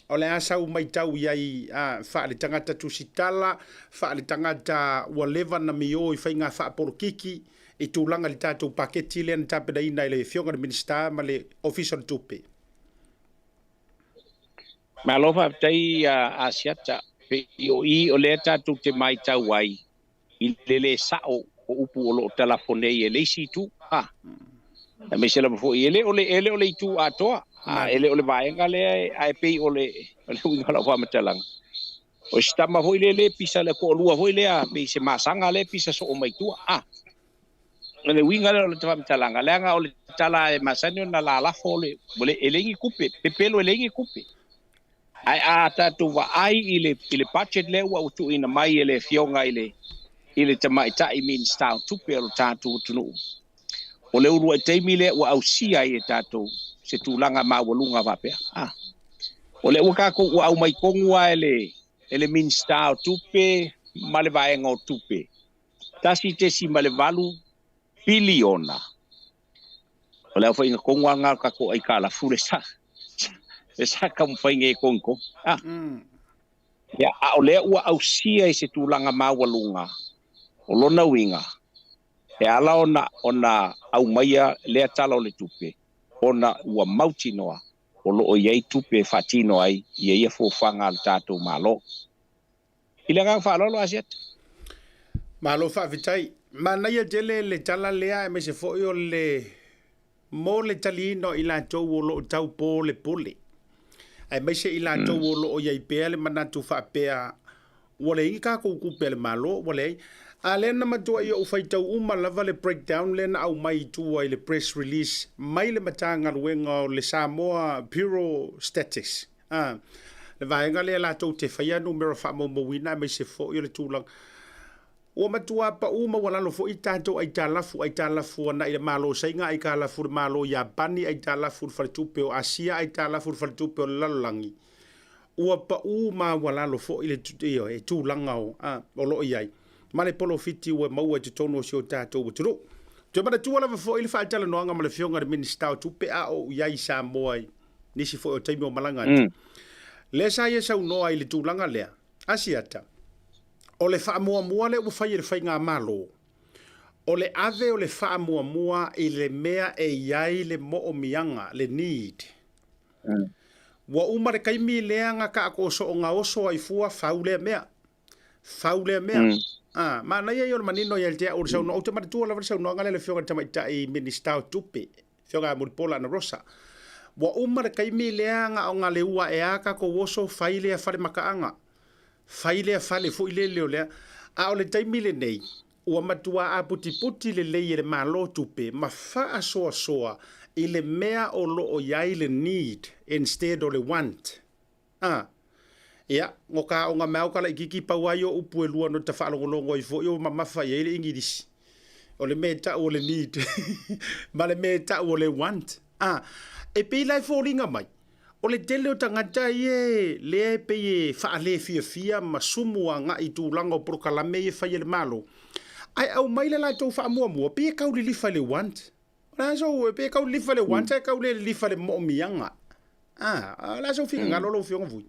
o le asau mai tau iai fa le tangata tusitala fa le tangata waleva na mio I fainga fa polo kiki I tūlanga le tātou paketi le na tāpeda ina I le fionga na minista ma le official tupe ma lo fa tai asiata pe I o le tātou te mai tau ai I le sao o upu o lo telefone e le si tu na me sela fo ele ole tu atoa ele ole vaenga le ai pe ole winga la fa matalang o stama ho le pisa le ko lua ho le a pe se masanga le pisa so o mai tu le winga le fa matalang le nga ole tala e masanyo na la fo le elengi kupe pepelo elengi kupe ai ata tu va ai ile budget le wa tu ina mai ele fionga ile tamai tai min style tupe o tatu tunu o le uru te mile wa ausia I tatu se tulanga ma walunga va pe o le uka ko wa au mai kongua ele min style tupe male va engo tupe tasi te si male valu biliona O leo fa inga konga nga ka ko ai kala fule sa. Le sa kam fa inga konko. Ya a o lea ua au sia I se tūlanga mawalunga. O lona winga. E ala ona au maia lea tala o le tupe. Ona ua mauti noa. O lo o iei tupe fatino ai. Ia fofanga al tātou malo. Ile ngang whaalolo asiat. Malo whaavitai. Mana ia jele le tala lea me se fo o le mo le talino I la tau o lo tau po le pole. Ai mai se I la tau o lo o iei pea le manatu whaapea. Wale ingi ka kuku pele malo, wale. A lena matua I o whaitau lava le breakdown lena au mai tua I le press release. Mai le matanga ruenga o le Samoa Bureau Statistics. Le vaenga le la tau te whaia numero whaamo mawina mai se fo I le tūlang. O matua pa wala lo fo I tātou ai tālafu ana I le malo sainga ai ka lafu le malo Japani ai tālafu le whalitupe o Asia ai tālafu le whalitupe o Lalolangi. Ua pa wala lo fo I le tūlanga o lo iai. Male polo fiti ua maua te tono si o tātou uturu. Te mana tua lava fo I le whaatala noanga ma le fionga le minista o tupe o iai Samoa nisi fo o taimi o malanga atu. Le sa ia sau noa I le tūlanga lea. Asiata. O le whaamua le ua whai le whai ngā malo. O le ave o le whaamua I le mea e iai le mo o mianga, le need. Wa umare kaimi lea nga ka ako so o ngā oso ai fua faulea mea. Faulea mea. Mana ia o manino ia te o sau no o te matua lava sau no ngale le fionga tamaita I minista o tupe. Fionga muripola na rosa. Wa umare kaimi lea nga o ngale ua e aka ko oso failea fale makaanga. Failea fale fu ile leo lea. A o le taimi le nei. Ua matua a puti le lei le malo tupe. Ma faa soa I le mea o lo o iai le need instead o le want. Ia, ngoka o ngā mea kala I kiki pauai o upu e lua no ta whaalongolongo I fo I o mamafa I le ingirisi. O le mea ta o le need. Ma le mea ta o le want. E pei lai fōringa mai. O le tele o tangata I le pe whaale fia ma sumua ngā I tūlanga o prokalame I whai le malo. Ai au mai le lai tau whaamua pe e kau li lifa le want. La so pe kau lifa le want e kau le lifa le mo mianga. La so fika ngalo lo fionga vui.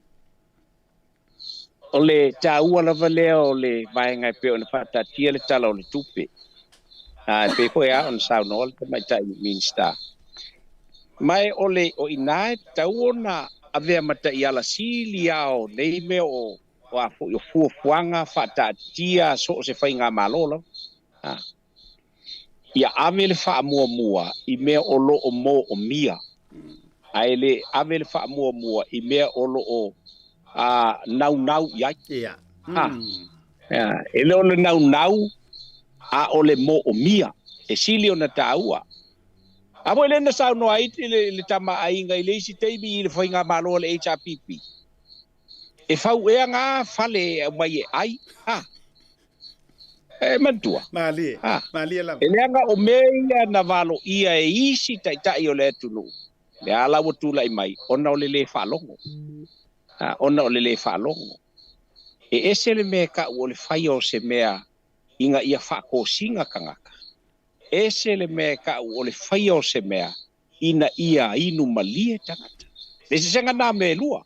O le tāua lava lea o le vaenga pe o na whatatia le tala o le tupe. Pe koe a on sao no le tamaita I minsta. Mai o le o inae tau na avea mata I ala sili ao nei me o a fuafuanga whatatia so se whainga malolo. Ia ave le whaamua I mea o lo o mo o mia. Ai le ave le whaamua I mea o lo o nau iai. Ia. E le o le nau a o le mo o mia. E sili o na tāua. Amo ele na sao no ai le tama ainga I le isi teimi I le whainga malo le HRPP. E whau ea ngā whale mai e ai. E mantua. Mali lam. E leanga o mea na valo ia e isi tai o le tunu. Le ala o tula I mai. Ona o le whalongo. Ona o le whalongo. E ese le mea ka o le whai o se mea inga ia whako singa kangaka. Ese le mea ka o le whai o se mea ina ia inu malie tangata. Le se senga nā me lua.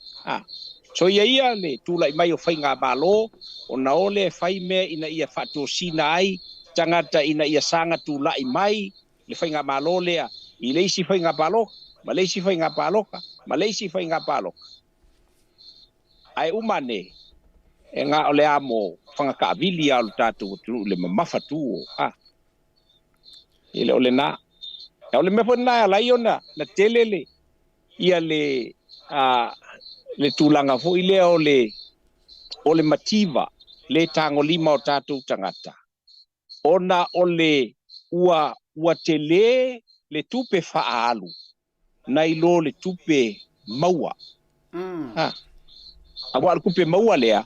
So ia le tula I mai o whai ngā malo. O na ole whai mea ina ia whato sina ai. Tangata ina ia sanga tula I mai. Le whai ngā malo lea. I leisi whai ngā paloka. Ma leisi whai ngā paloka. Ma leisi whai ngā paloka. Ai umane. E ngā ole amo whangaka avili au tātou le mamawhatu o. Ile ole nā. E ole mepo nā alai ona. Na telele. Ia le tūlanga fo ile ole mativa. Le tango lima o tātou tangata. Ona ole ua tele le tupe whaalu. Nai lo le tupe maua. Awa al kupe maua lea.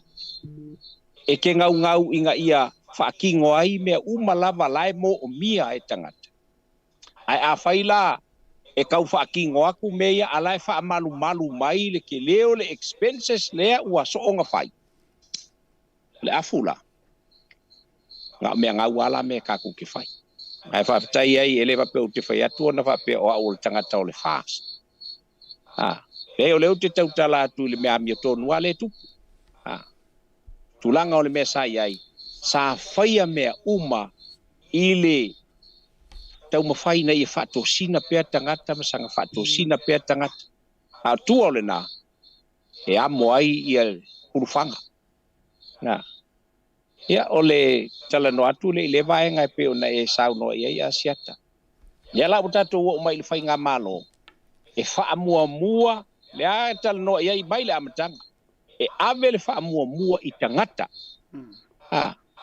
E ke ngau inga ia whaakingo ai mea umalava lai mo o mia e tangata. Ai a whaila e kau whaakingo aku mea alai whaamalu mai le ke leo le expenses lea ua soonga whai. Le afula. Ngā mea ngau ala mea kaku ke whai. Ai whaapetai ai ele wape o te whai atu na wape o au le tangata o le fast. E o leo te tautala atu le mea mia tonu ale tupu. Tulanga o le mea sai ai. Sa whaia mea uma i le tau mawhai na i whaato sina pea tangata masanga whaato sina pea tangata. Tua o le nā. E amo ai i al urufanga. Ia o le talano atu le vaenga pe ona e sauno ia asiata. Ia la utato o mai le whainga malo. E whaamua mua le a talano ia i mai le amatanga. E ave le whaamua mua i tangata.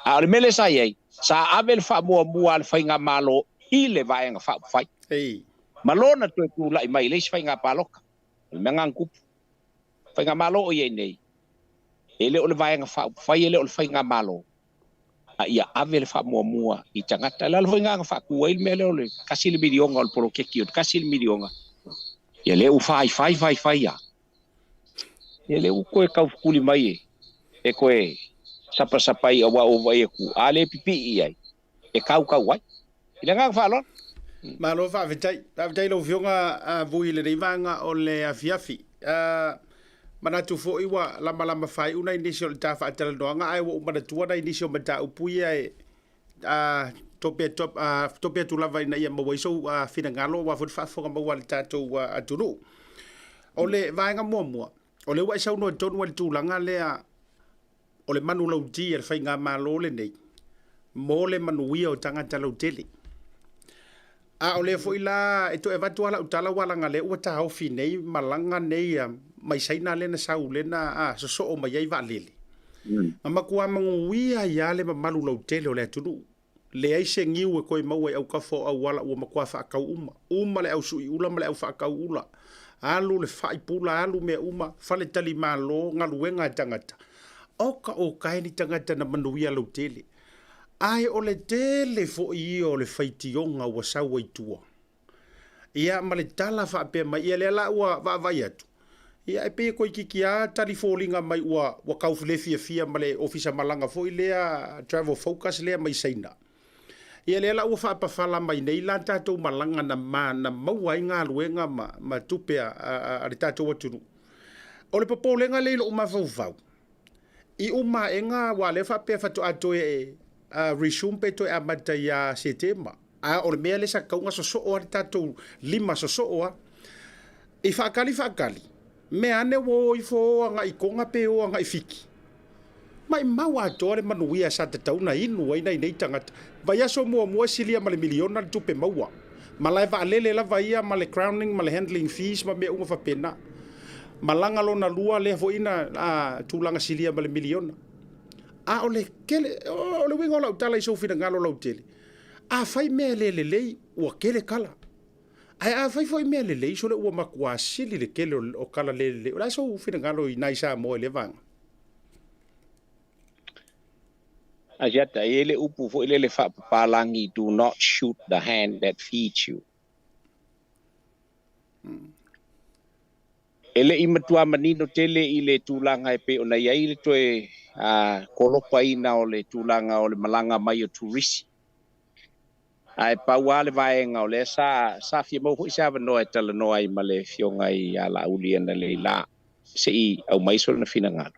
A le mele sai ai. Sa ave le whaamua mua le whainga malo i le vaenga whaupwhai. Malona tu e tu lai mai le whainga paloka. Le mengang kupu. Whainga malo o iei nei. E le o le vaenga whaupwhai e le o le whainga malo. Ia ave le whaamua i tangata. La le whainga whaakua il mele o le kasi le midionga o le polo keki o le kasi le midionga. Ia le u whai ia. Ia le u koe kaufukuli mai e. E koe sapa i awa o vai e ku. A le pipi i ai. E kau ai. I le ngang whaalon. Malo whaavitai lo fionga vui le reivanga o le afiafi. Manatu fo iwa lama fai una inisio le tafa atala noanga ai wa umana tuana inisio mata upui ai topia tu lava ina ia mawaiso fina ngalo wa fut fafonga mawa le tatou atunu. O le vaenga mua. O le wa sau no tonu wal tulanga le o le manu lauti e whainga malo le nei. Mo le manuia o tangata lautele. O le fo ila e to e watu ala utala walanga le ua tahau finei malanga nei mai saina le na sau le na so o mai ai valele. Mama kua manguia ia le mamalu lautele o le atunu. Le ai se ngiu e koe mau e au kafo au wala ua makua whaakau uma. Uma le au sui ula ma le au whaakau ula. Alu le whaipula alu me uma fale tali malo ngaluenga tangata. Oka o kaini tangata na manuia lautele. Ai o le tele fo i o le whaitionga ua sau tua. Ia ma le tala whaapea mai ia le ala ua vai atu. Ia e pe koe kiki a talifolinga mai ua kaufile fia ma le ofisa malanga fo i lea travel focus lea mai saina. Ia le ala ua whaapawhala mai nei la tātou malanga na mauai ngā luenga ma tupea a le tātou atunu. O le papolenga leilo uma vau. I uma e ngā wale whaapea whatu ato e resume pe to e amata ia setema. O le mea le sa kaunga so a tātou 5 so a. I whaakali. Me ane wo i fo anga i konga pe o anga i fiki. Mai maua atoa le manuia sa te tauna inu ai nei tangata. Vai aso mua silia ma le miliona le tupe maua. Ma lai vaalele la vai ia ma le crowning, ma le handling fees, ma mea unga whapena. Malanga lo na lua le fo ina tūlanga silia ma le miliona. O le kele, o le winga o lau tala i sofina ngalo lau tele. Fai mea lei, ua kele kala. Ai fai foi mea lei, so le ua makua sili le kele o kala lele. O lai sofina ngalo i nai Samoa le vanga. Ajata, ele upu fo ele whapapalangi, do not shoot the hand that feeds you. Ele imatua manino tele i le tūlanga e pe o nei ai le toe kolopa ina o le tūlanga o le malanga mai o turisi. Ai paua le vaenga o le sa fia mau hoi sa vanoa e tala noa i ma le fionga i ala uliana le la se i au maiso na fina ngalo.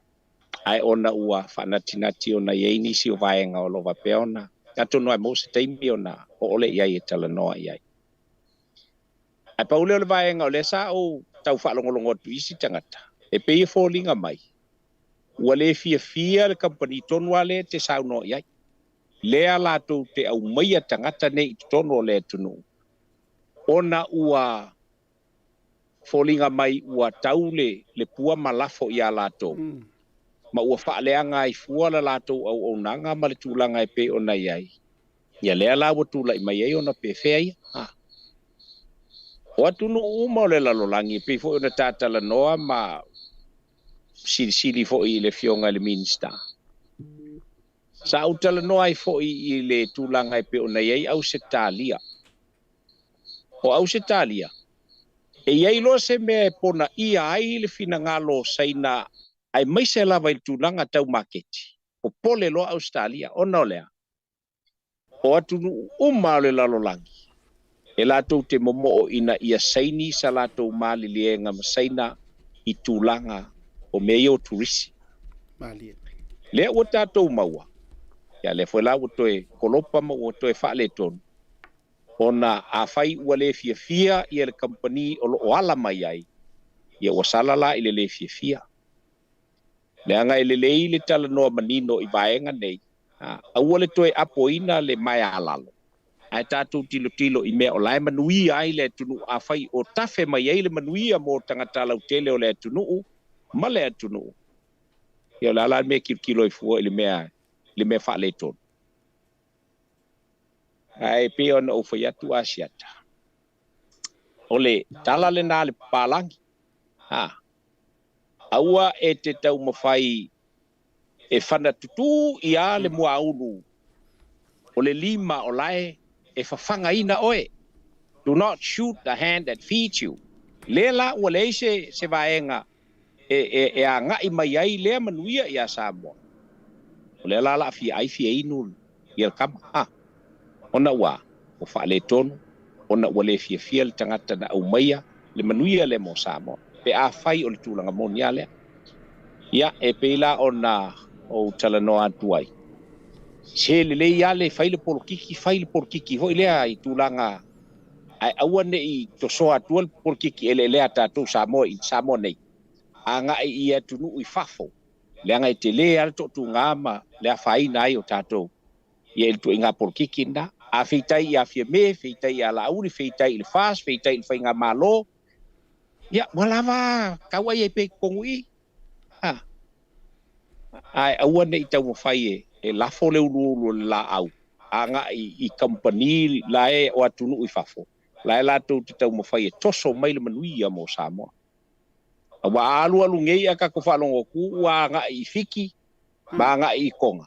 Ai ona ua whanatinati ona iei nisi o vaenga o lova peona. Kato noa mo se teimi ona o ole iai e tala noa iai. Ai paule o le vaenga o le sa o tau whaalongolongo tu isi tangata. E pei fōlinga mai. Ua le fia le company tonu ale te sau noa iai. Lea lato te au maia tangata nei tono o le tunu. Ona ua fōlinga mai ua taule le pua malafo i a lato. Ma ua whaaleanga i fua la lato au nanga ma le tūlanga e pe ona iai. Ia lea la ua tūla i mai ei ona pe fea ia. O atunu uma o le lalolangi pe fo ona tātala noa ma sili fo i le fionga le minsta. Sa utala noa i fo i le tūlanga e pe ona iai au se tālia. O au se tālia. E iai lo se mea e pona ia ai le fina ngalo saina ai mai se lava i tūlanga tau maketi. O pole loa Australia, o no lea. o atunu uma le lalolangi. E latou te momo o ina ia saini sa latou malilienga masaina I tūlanga o mea o turisi. Mali. Le o tātou maua. Ia le foi la o toe kolopa ma o toe whaale tonu. Ona a whai ua le fia ia le company o lo ala mai ai. Ia o salala I le fia. Le anga I le tala noa manino I vaenga nei. A ua le toe apoina le mai alalo. Ai tātou tilo I mea o lai manuia ai le tunu a whai o tafe mai ai le manuia mo tangata lau tele o le tunu ma le tunu. Ia la la me kilo I fua I le mea whaale tonu. Ai pe ona o whai atu asiata. Ole tala le nā le pālangi. Aua e te tau mawhai e whana tutu I a le mua unu. O le lima o lai e whawhanga ina oe. Do not shoot the hand that feeds you. Lela ua le se vaenga e a ngai mai ai lea manuia I a Samoa. O le la fia ai fia inu I el kama. Ona ua o whaale tonu. Ona ua le fia le tangata na au maia le manuia le mo Samoa. Pe a whai o le tūlanga monia lea. Ia e peila ona o talanoa atuai. Se le ia le whai le porkiki hoi lea I tūlanga ai aua nei to soa tual porkiki ele lea tātou Samoa I Samoa nei. A ngai ia tunu I whafo. Lea ngai te lea to tu ngama lea whai nai o tātou. Ia il tu inga porkiki na. A feitai I a fia me, feitai I a lauri, feitai I le fas, feitai I le whainga malo. Ia, walawa, kawa I pe kongui. Ai, aua nei tau mawhai e lafo leu lulu la au. A ngai I company la e o atunu I whafo. La e latou te tau mawhai e toso mai le manuia mo Samoa. Awa alu ngei a kako whalongo ku, a ngai I fiki, ba ngai I konga.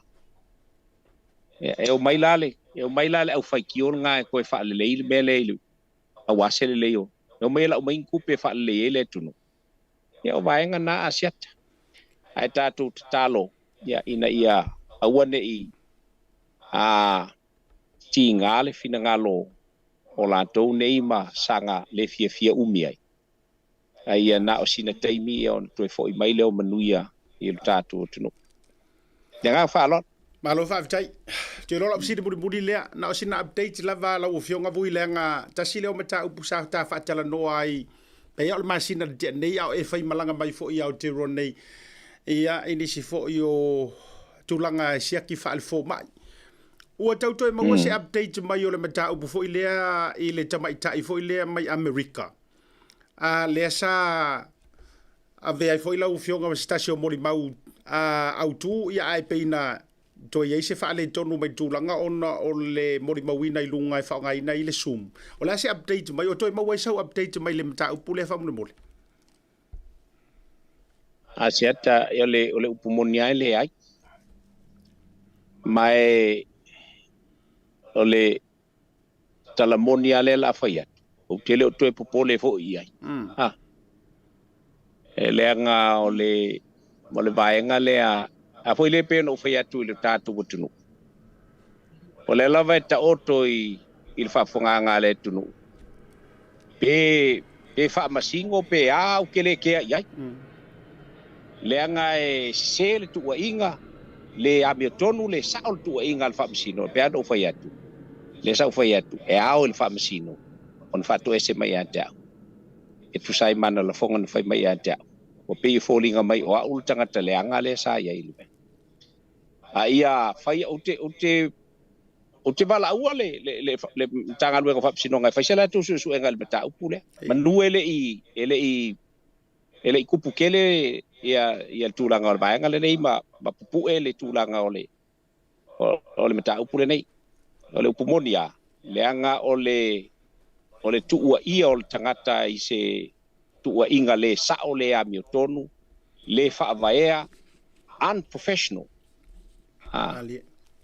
E o mai lale au whai kion ngā e koe whaale leile me leile. A wase le leo. E o mai la o mai kupe whaale leile tunu. E o vaenga na asiata. Ai tātou te talo. Ia ina ia awane I a ti ngale fina ngalo o lantou nei ma sanga le fia umiai. Ai na o sina taimi e on toe fo I mai leo manuia I lo tātou tunu. Ia ngā whaalot. Malo whaavitai. Te rola pisi buri lea. Na o sina update lava lau o fionga vui lea ngā tasi leo mata upu sa ta whaatala noa ai. Pei au le masina le nei au e whai malanga mai fo I au te ro nei. Ia inisi fo I o tūlanga siaki whaale fo mai. Ua tautoe maua se update mai o le mata upu fo I lea I le tamaitai fo I lea mai Amerika. Lea sa a vea fo I lau fionga ma stasio mori mau au tu ia ai peina toi ei se whaale tonu mai tūlanga ona o le mori mauina I lunga I whaongaina I le Zoom. O lea se update mai o toi maua I sau update mai le mata upu lea whamune mole. Asiata o le upumonia le ai. Mai o le talamonia le la whaiat. O tele o toe popole fo I ai. E leanga o le vaenga le a foi le peno o whaiatu I le tātou o tunu. O le lava e ta oto I le whawhonganga le tunu. Pe whaamasingo pe au kele kea iai. Leanga e se le tua inga le amiotonu le sao le tua inga le whaamasino. Pe ano o whaiatu. Le sao whaiatu. E ao le whaamasino. On whatu e se mai ante au. E tusai mana la whonga na whai mai ante au. O pe I fōlinga mai o au tangata leanga le sa ia ilume. A ia whai o te wala ua le tanga luenga whaamasino ngai. Whai sela tu su enga le mata upu le. Manu ele I kupu kele ia tūlanga o le vaenga le nei ma pupu le tūlanga o le mata upu le nei. O le upu monia. Leanga o le tuua ia o le tangata I se tuua inga le sao le amiotonu, le whaavaea, unprofessional.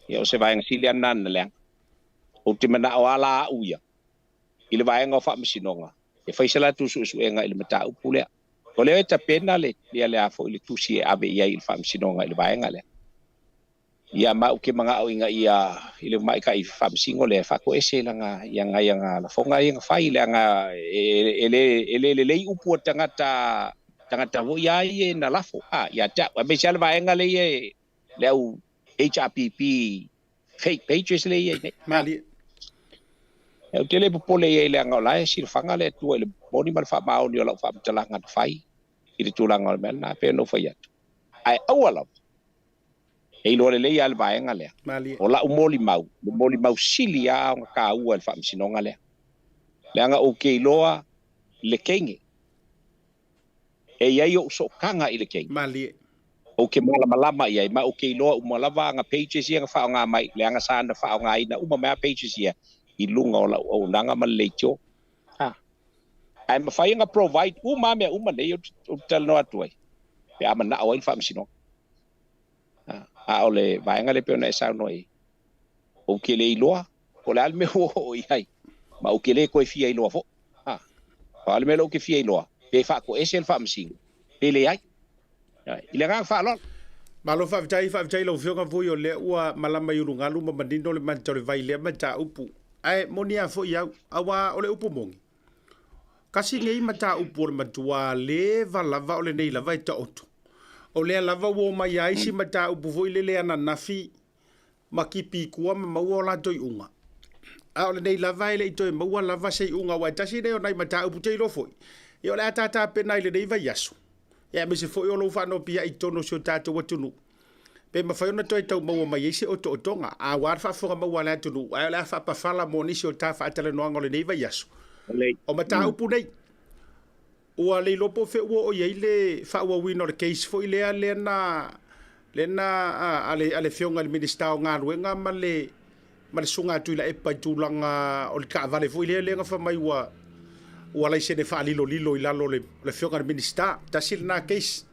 Ia o se vaenga sili anana leanga. O te mana o ala uia. I le vaenga o whaamasinonga. E whaisala tu su enga I le mata upu lea. O leo e ta pena le a fo I le tusi e abe ia I le whaamasinonga I le vaenga lea. ia mau ke mga o inga ia ile mai kai famsingo le fa ko ese langa yang la fonga yang fai langa ele upu tangata wo ia ye na lafo ia ta ba sel va enga le ye leu HRPP fake pages le ye Mali. Eu tele popole ye langa la sir fanga le tu le boni mal fa mau ni la fa talanga fai ile tulanga mel na pe no fai ai awala e lo le ia ba enga le Mali. o la umoli mau sili a ka ua le famsinonga le anga o ke loa le kenge e ia yo so kanga i le kenge Mali. o ke malama ia ma o ke loa umalava nga pages ia nga fa nga mai le anga sana fa nga ina uma ma pages ia i lunga o nanga malecho ha ai ma fa nga provide uma ne yo tel no atoi pe ama na o famsinonga ole vai nga le pe na sa noi o ke le loa o le alme o ai ma o ke le ko fia i loa fo o alme lo ke fia i loa pe fa ko esel fa msing pe le ai ile nga fa lo Malo fa vitai lo fionga vui o le ua malama yurunga luma mandino le mantore vai le mata upu ai monia fo ia awa ole upu mongi kasi ngei mata upu le matua le valava ole nei lava ita otu o le lava wo mai ai si mata upu vo ile le ana nafi makipi kuwa maua la toi unga a ole nei lava ile ito maua lava sei unga wa tasi nei o nai mata upu te lo foi e ole atata pena ile nei vai yasu ya me se foi o lo fa no pia ito no so tato watunu pe ma fa no toi tau maua mai ese oto otonga a war fa fo maua la tunu a la fa pa fala moni so ta fa tele no ngole nei vai yasu o mata upu nei o le lopo fe o ye le fa o wino le case fo ile le na ale fionga le minister nga ruenga male sunga tu la e pa tu langa o le ka vale fo ile le nga fa mai wa la se ne fa lilo ila lo le fionga le minister tasil na case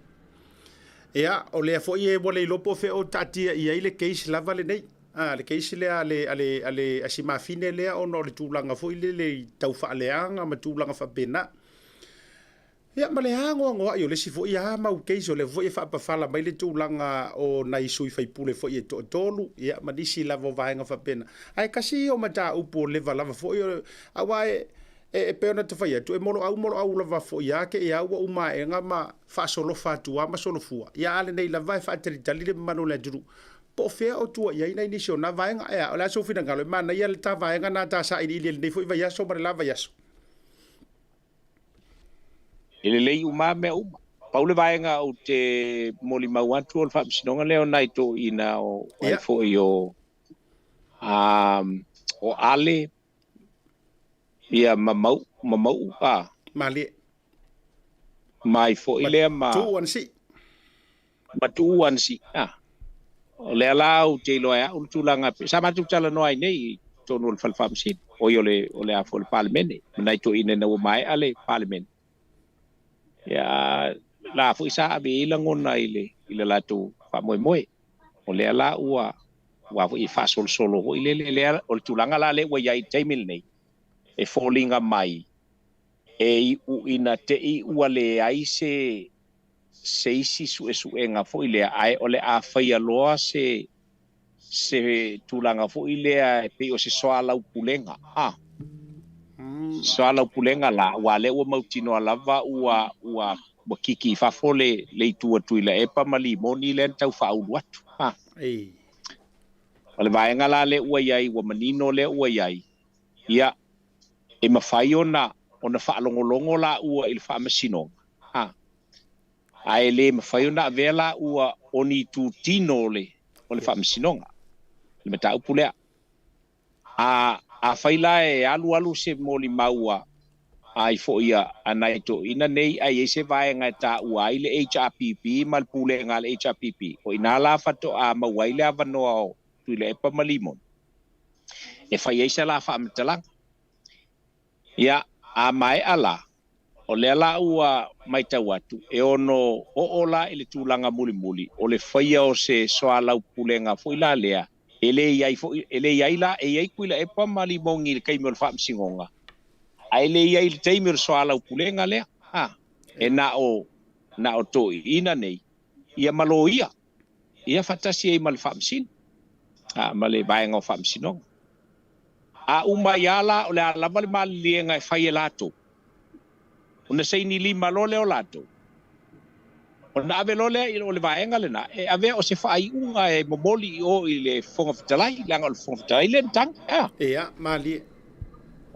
ya o le fo ye bo le lopo fe o tatia ia ile case la vale nei le case le ale asima fine le o no le tu langa fo ile le tau fa le anga ma tu langa fa pena ya male hango yo le sifo ya mau keiso le vo fa pa fala mai le tulanga o nai sui fai pule fo ye tolu ya madisi la vo vainga fa pena ai kasi o mata upo le vala fo yo awa e pena to fai tu e molo au la fo ya ke ya wa uma e nga ma fa solo fa tu ma solo fu ya ale nei la vai fa teri tali le mano le duru po fe o tu ya ina ni na vainga ya la so fina ngalo ma na ya le ta vainga na ta sa ile le fo va ya so ma la va ya so ele lei uma me uma paule vaenga o te moli mauantu o famsinonga leo nai to ina o fo yo o ale ia mamau mali mai fo ile ma tu ansi o le ala o te loa o tulanga sama tu tala no ai nei to no falfamsin o yo le a fo parliament nai to ina no mai ale parliament ya la fu isa abi langon ile la tu fa moi o le ala wa fu fa solo o ile o tulanga la le wa ya taimil nei e fallinga mai e u ina te i u le ai se isi su enga fo ile ai o le a fa ya loa se tulanga fo ile e pe o se soala upulenga soala upulenga la wa le o mautino lava ua kiki fa fole le tua tuila e pa mali moni le tau fa u watu ole vaenga la le ua yai wa manino le ua yai ia e mafai ona fa longo la ua il fa masino ai le mafai ona vela ua oni tu tino le fa masino le mata upulea a faila e alu se moli maua ai fo ia anai to ina nei ai se vaenga ta uai le HRPP mal pule ngal HRPP o ina la fato a mawaile avano tu le pa malimon e fa ia la fa mtalang ya a mai ala o le ala ua mai tawatu e ono o ola ile tulanga muli o le faia o se soala pulenga fo ila lea ele ia la e ai kuila e pa malimon il kaimol fa msingonga ai le ia il taimir soala pulenga le e na o to ina nei ia maloia ia fatasi e mal famsin ma le vaenga o whamsinonga. A umayala o le alama le malienga e whai e lato. O na seini lima lole o lato. O na ave lole i o le vaenga le na. E ave o se whai unga e momoli o i le fonga fitalai, langa o le fonga fitalai le tanga. Ea, mali.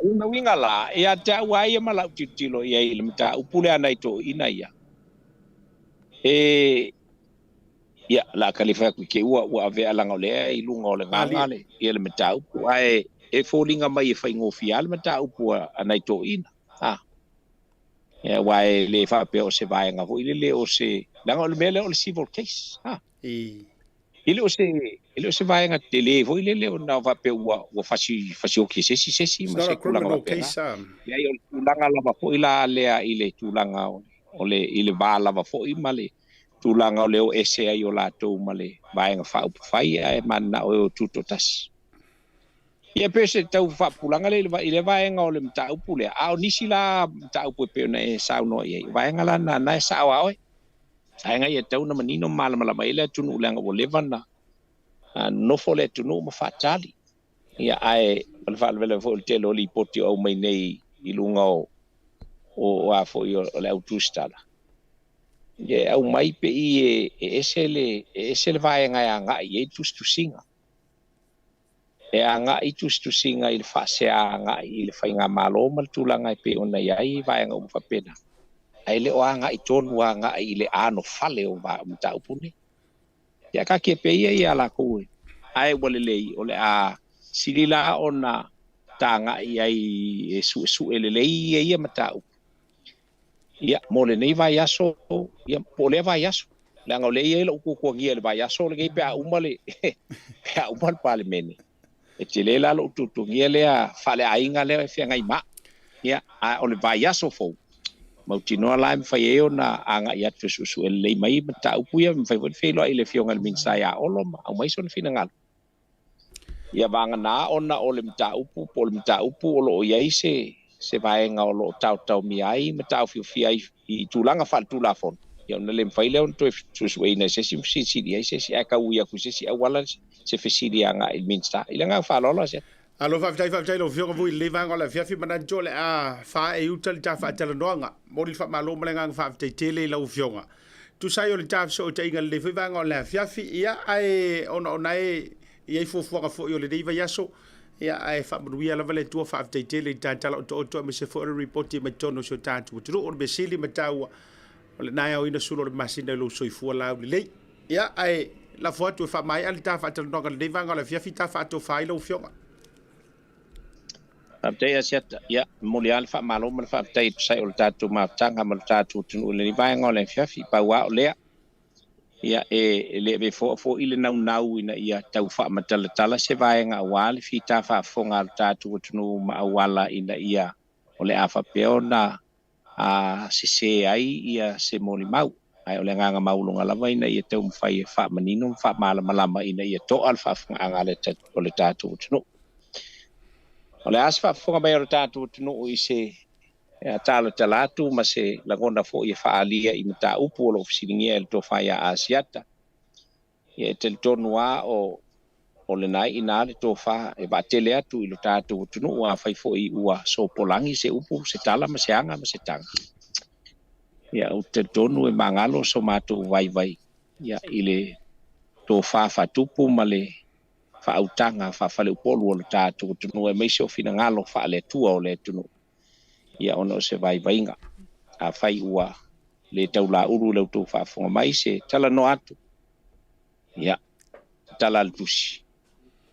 Una winga la, e a te au ai e malau titilo i ai le mita upule anai to ina ia. Ia, la kalifa ke ua ave alanga o lea i lunga o le ngangale. Ia le mita upu ai e fōlinga mai e whai ngofi ale mata upu anai to ina. E wai le whape o se vaenga ho ile o se langa o le mele o le civil case. Ile o se vaenga te le ho ile o na whape ua whasi o ke sesi ma se kulanga wape. Ia i o tulanga lava ho ila lea ile tulanga o le ile vā lava ho i male tulanga o leo ese ai o lato male vaenga whaupu whai e mana o tuto tasi. Ia pese tau whapulanga le vaenga o le mta upu le ao nisi la mta upu pe na e sauno ia vaenga la na e sao aoi saenga ia tau na manino malama ile tunu ulanga o levana no fole tunu ma fatali ia ai al vele vol telo li poti o mai nei ilunga o a fo io le autostrada ia au mai pe i ese le vaenga nga ia tu singa e anga i tustusinga i le whasea anga i le whainga malo mal tulanga i pe ona iai vaenga o whapena. Ai le o anga i tonu anga i le ano fale o mta upune. Ia ka ke pe ia i ala koe. Ai wale lei o le a silila ona tanga i ai e su ele lei ia mta upu. Ia mo le nei vai aso, ia po le vai aso. Le anga o le ia le uku kuangia le vai aso le gei pe a umale pale mene. E te le lalo tutungia lea whale ainga lea e whianga i ma. Ia, o le vai aso fau. Mautinoa lai mwhai eo na anga i atu susu e lei mai ma ta upuia mwhai wad wheloa i le whionga le minsai a olo ma au maiso le whina ngalo. Ia vanga na ona o le mta upu, po le mta upu o lo o iai se vaenga o lo tau mi ai ma tau whio i tūlanga whal tūla fon. Ia ona le mwhai leo nto e susu e ina sesi msisiri ai sesi aka uia ku sesi awala se fesiri anga il minsta ilanga falola se alo fa lo fio vui le vanga la fia fi mana jole a fa e utal ta fa tala noanga mori fa malo malenga fa te tele la fionga tu sai o le ta so te inga le vanga la fia fi ia ai ona e ia fo fo yo le dei yaso ia ai fa bruia la vale tu fa te tele ta tala to me se fo report me tono so ta tu o be sili matawa o le nai o ina sulo le masina lo so fu la le ia ai la foto fa mai al ta fa tala noanga le vanga la fia fi ta fa to fa lo fionga Tautai asiata, ia, muli alfa malo mal fa tai sai o tatu ma tanga mal tatu tunu le vai ngole fiafi pa wa lea. Ia le be fo ile nau ina ia tau fa matala tala se vai nga wal fi ta fa fonga tatu tunu ma wala ina ia ole afa peona a se ai ia se moli mau. Ai ole nga mau lunga lava ina ia tau fai fa manino fa malama ina ia to alfa nga le tatu ole tatu tunu. Ole asfa fonga mai o tatu tunu i se talo talatu ma se lagona fo i faalia i mata upu o ofisingia el to faia asiata. Ia tel tonua o le nai ina le to fa e batele atu i lo tatu tunu a fai fo i ua so polangi se upu se tala ma se anga ma se tanga. Ia o tel tonu e mangalo so mato vai. Ia ile to fa tupu ma le fa autanga fa fale upolu o le tatu tunu e meisio fina ngalo fa le tua o le tunu. Ia ono se vai inga. A fai ua le taula uru le utu fa fonga mai se tala no atu. Ia, tala al tusi.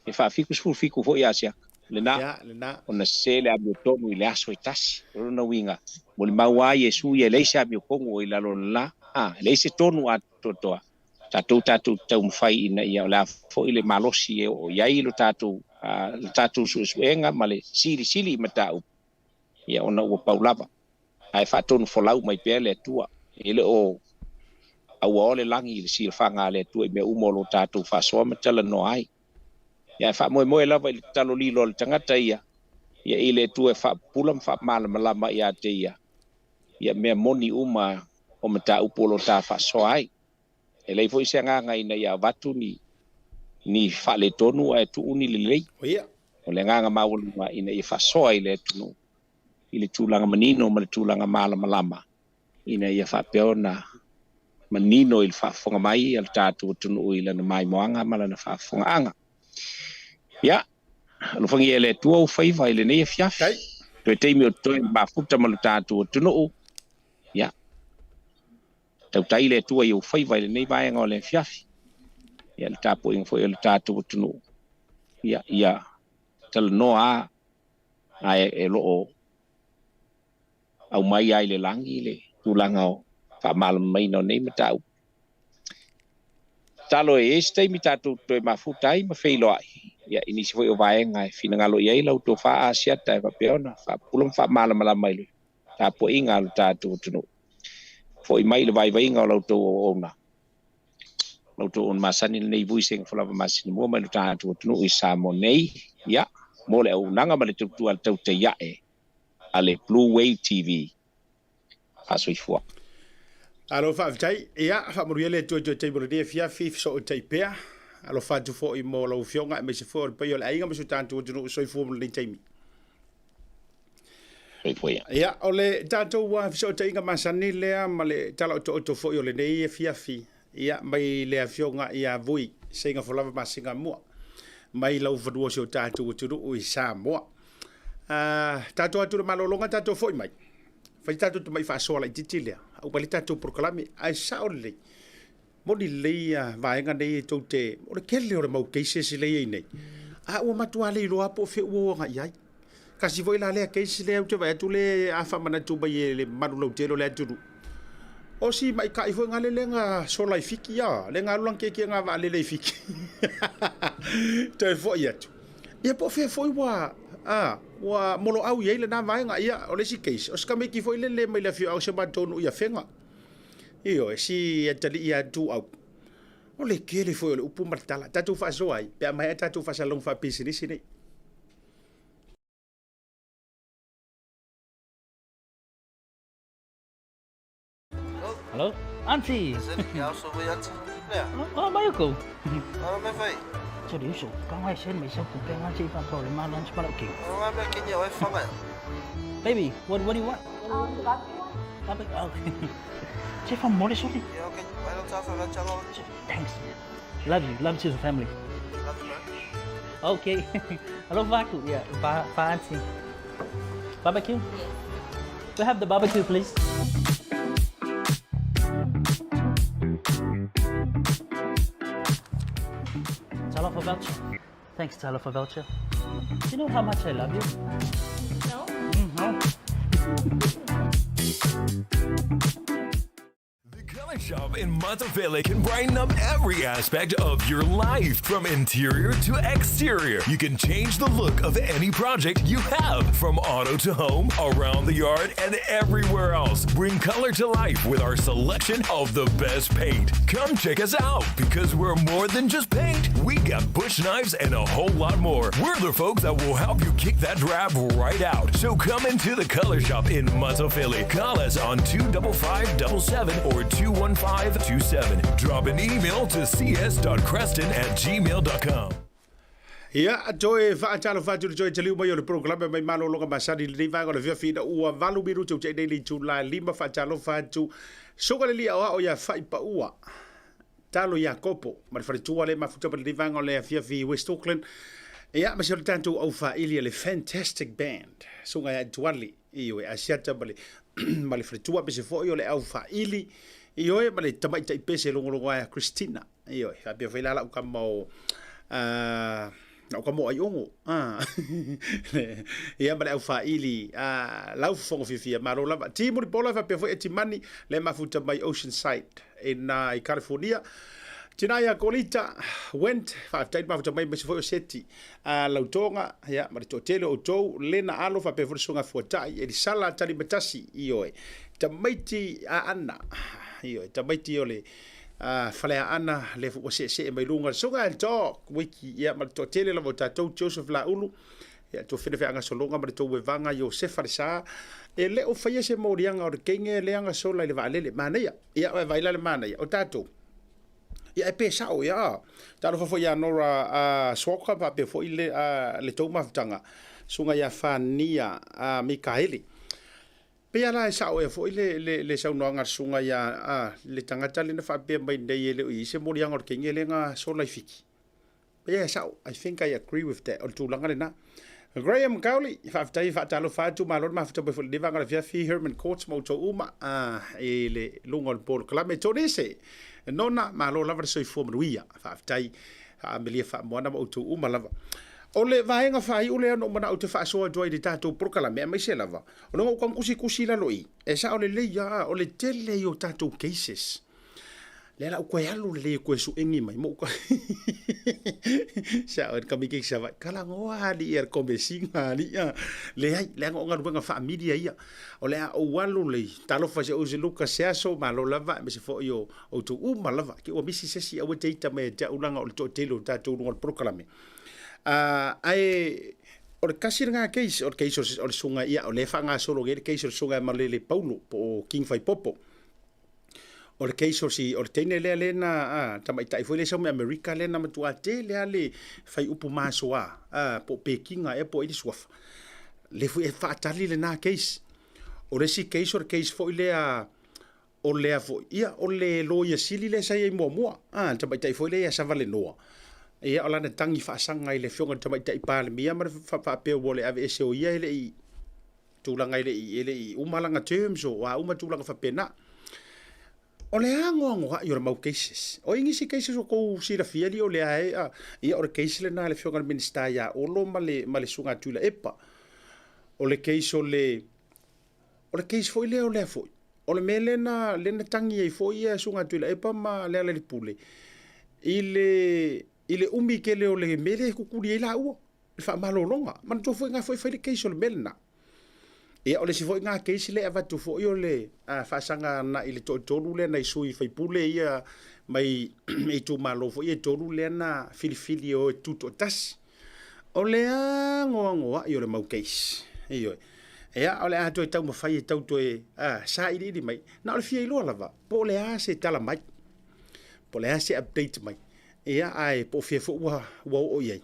E fa fiku fo ia sia. Le na, ona se le abio tomu i le aso i tasi. Rona winga. Moli maua Yesu i e leise abio kongu i lalo la. Leise tonu atu toa. Tatu tau mwhai ina ia o la fo i le malosi e o iai lo tatu suenga ma le sili mata upu. Ia ona ua paulava. Ai whaatonu folau mai pēr le tua. Ele o aua ole langi i le silwhanga le tua i mea umolo tātou whasoa matala no ai. Ia wha moe lava i le talo lilo le tangata ia. Ia i le tua wha pulam wha malama ia te ia. Ia mea moni uma o mata upolo tā whasoa ai. E leifo i se nganga ina ia watu ni ni fale tonu ai tu uni lelei Ia. o le nganga maulunga ina I fasoa I le tunu I le tūlanga manino ma le tūlanga malama ina ia whapeo na manino I le whafonga mai al tātou tunu I lana mai moanga ma lana whafonga anga. Ia, alufangi e le tua u whaiva I le nei fiafi. Kai. Toi teimi o toi mafuta ma le tātou tunu ia. Tautai le tua I u whaiva I le nei vaenga o le fiafi. Ia le tāpo inga foi o le tātou tunu. Ia, tala noa e loo au mai ai le langi le tūlanga o whamala mai no nei matau. Talo e este mi tātou toi mafutai ma whailo ai. Ia inisi foi o vaenga e whina ngalo iai lau tō wha asiata e wapeona. Whapulam whamala malama ilu. Tāpo inga alu tātou tunu. Foi mai le vai vainga o lau tō o ona. Lau tō on masani nei Vui Seigafolava Masinamua mai lu tātou tunu I Samoa nei. Ia, mo le au nanga ma le tautua al Tautai iae. Ale Bluwave TV. Aso I fua. Alo whaafitai, ia, whaamuru ele tui teimoro nia fiafi, so o teipea. Alo whaatu fo I mo lau fionga, me se fo o pai o le ainga, me su tātou tunu soi fuamu nei teimi. Soi fuia. Ia, o le tātou wa so o teinga masani lea, ma le tala o to fo I o le nei fiafi. Ia, mai lea fionga ia Vui Seigafolava Masinamua. Mai lau whanua si o tātou tunu I Samoa. Tātou atu le malolonga tātou fo I mai. Fai tātou tu mai whaasoa lai titi lea. Au pali tātou proklame, ai sao lei. Moni lei vaenga nei tau te, o le kele o le mau keise si lei nei. Ua matua lei loa po fe ua nga iai. Kasi voi la lea keise lea ute vai atu le awha mana tu bai le manu lau telo le aturu. O si mai kai foi ngale le nga sola I fiki ya, le nga lulang keke nga vale le fiki. Te foi atu. Ia po fe foi wa molo au ia le na vaenga ia o le si case o ska me ki foi le mai le fio au se matonu ia fenga io si atali ia tu au o le kele foi o le upu martala tatu fa so ai pe mai tatu fa salong fa business ni Hello, Auntie. Oh, Mayuko. Cho điều số, con hay xem mấy số cũng quen Auntie và bảo là mang lunch bắt đầu kiểu. Baby, what do you want? Barbecue. Okay. Chị Phong mua đi số đi. Thanks. Love you to the family. Okay. Hello, Vaku. Yeah, ba Auntie. Barbecue? We have the barbecue, please. $1 for voucher. Thanks, $1 for voucher. Do you know how much I love you? No? No. ColourShop in Maota can brighten up every aspect of your life, from interior to exterior. You can change the look of any project you have, from auto to home, around the yard, and everywhere else. Bring color to life with our selection of the best paint. Come check us out, because we're more than just paint. We got bush knives and a whole lot more. We're the folks that will help you kick that drab right out. So come into the ColourShop in Maota. Call us on 25577 or 21527. Drop an email to cs.creston@gmail.com. Ia, joe whaatalo whaaturu joe te liu mai o le programa mai malo longa masani li nei vanga o le whiawhina ua valu miru tau te nei tu la lima whaatalo whaatu. Soka le lia oa o ia whaipa ua. Talo ia kopo. Ma le wharitua le mafuta le nei vanga o le whiawhi West Auckland. Ia, ma se o le tantou au whaili le Fantastic Band. Sunga ia tuali. Iyo e asiata ma le wharitua pe se fo o le au whaili. Iyo e ma le tamai tai pese longo aia Christina. Iyo e whapia whailala uka mau o ka mo ai ongo ia male au faili lau fongo fifia maro lava timu bola fa pe foi etimani le mafuta mai Oceanside in California tina ya kolita went fa tai mafuta mai se foi seti lautonga ia mari totele o tou lena alo fa pe foi songa fuatai e sala tali matasi io tamaiti ana io tamaiti ole falea ana le fu se mai lunga songa talk wiki ia ma to tele la vota to Joseph la ulu ia to fene anga solonga ma to wevanga Joseph farisa e le o faia se morianga o kenge le anga sola le vale le mana ia vai la le mana ia o tato ia e pe sao ia ta lo fo ia nora soka pa pe fo ile le tau mafutanga sunga ia fania Mikaeli pe ala e sao e fo ile le sau noanga sunga ia le tangata le na fa pe mai nei ele i se mori angor kengele nga so lai fiki pe ia sao I think I agree with that o tu langa le na Graham Cowley, whaftai whaatalo whātu malon mawhata pe whuli wangara fia fi Herman Courts mauto uma e le lunga o Paul Kalame tōne se nona malo lava soi fōmanuia whaftai melia whaamoana mauto uma lava o le vaenga whai ule ano mana au te whaasoa doi di tātou Kalame mai se lava o nonga ukam kusi lalo i e sa o le leia o le tele o tātou cases le la ko yalo le ko su engi mai mo ka sa o ka mi ke sa va kala ngo ali er ko be singa ali le ai le ngo nga familia ia o le o walo le talo fa se o se luka se so malo lava me se fo yo o tu lava ke o misi se si o te ita me te ulanga o to telo ta tu no Proclame ai o le kasiranga case o case o le sunga ia o le fanga solo ge case o sunga malele Paulo po King Fai Popo o le case o si o le teine lea lena tamaitai foi le sa me America lena matua te lea le fai upu masoa po pekinga e po i suafa le foi e faatali le na case o le si case o le case foi lea o lea foi ia o le loia sili le sa i mua tamaitai foi lea sa vale noa ia o lana tangi faasanga i le fionga tamaitai pale mia ma fa pe o le ave ese o ia ele i tulanga ele i umalanga terms o wa uma tulanga fa pena o le ango ha yo mau cases o ingi si cases o ko sira fiali o le ai ia o case le na le fionga minister ya o lo male sunga tula epa o le case o le case foi le o le foi o le mele na le na tangi e foi ia sunga tula epa ma le pule ile umi ke le o le mele kukuri ila u fa malolonga man to foi nga foi le case o le mele na e ole si foi nga case le ava tu foi ole fa sanga na ile tolu le na sui fai pule ia mai e tu malo foi e tolu le na filifili o tuto tas ole ngo yo le mau case io e ole a to tau ma fai tau to sa ili di mai na ole fie lo lava po le a se tala mai po le a se update mai e ai po fie fo wa o ye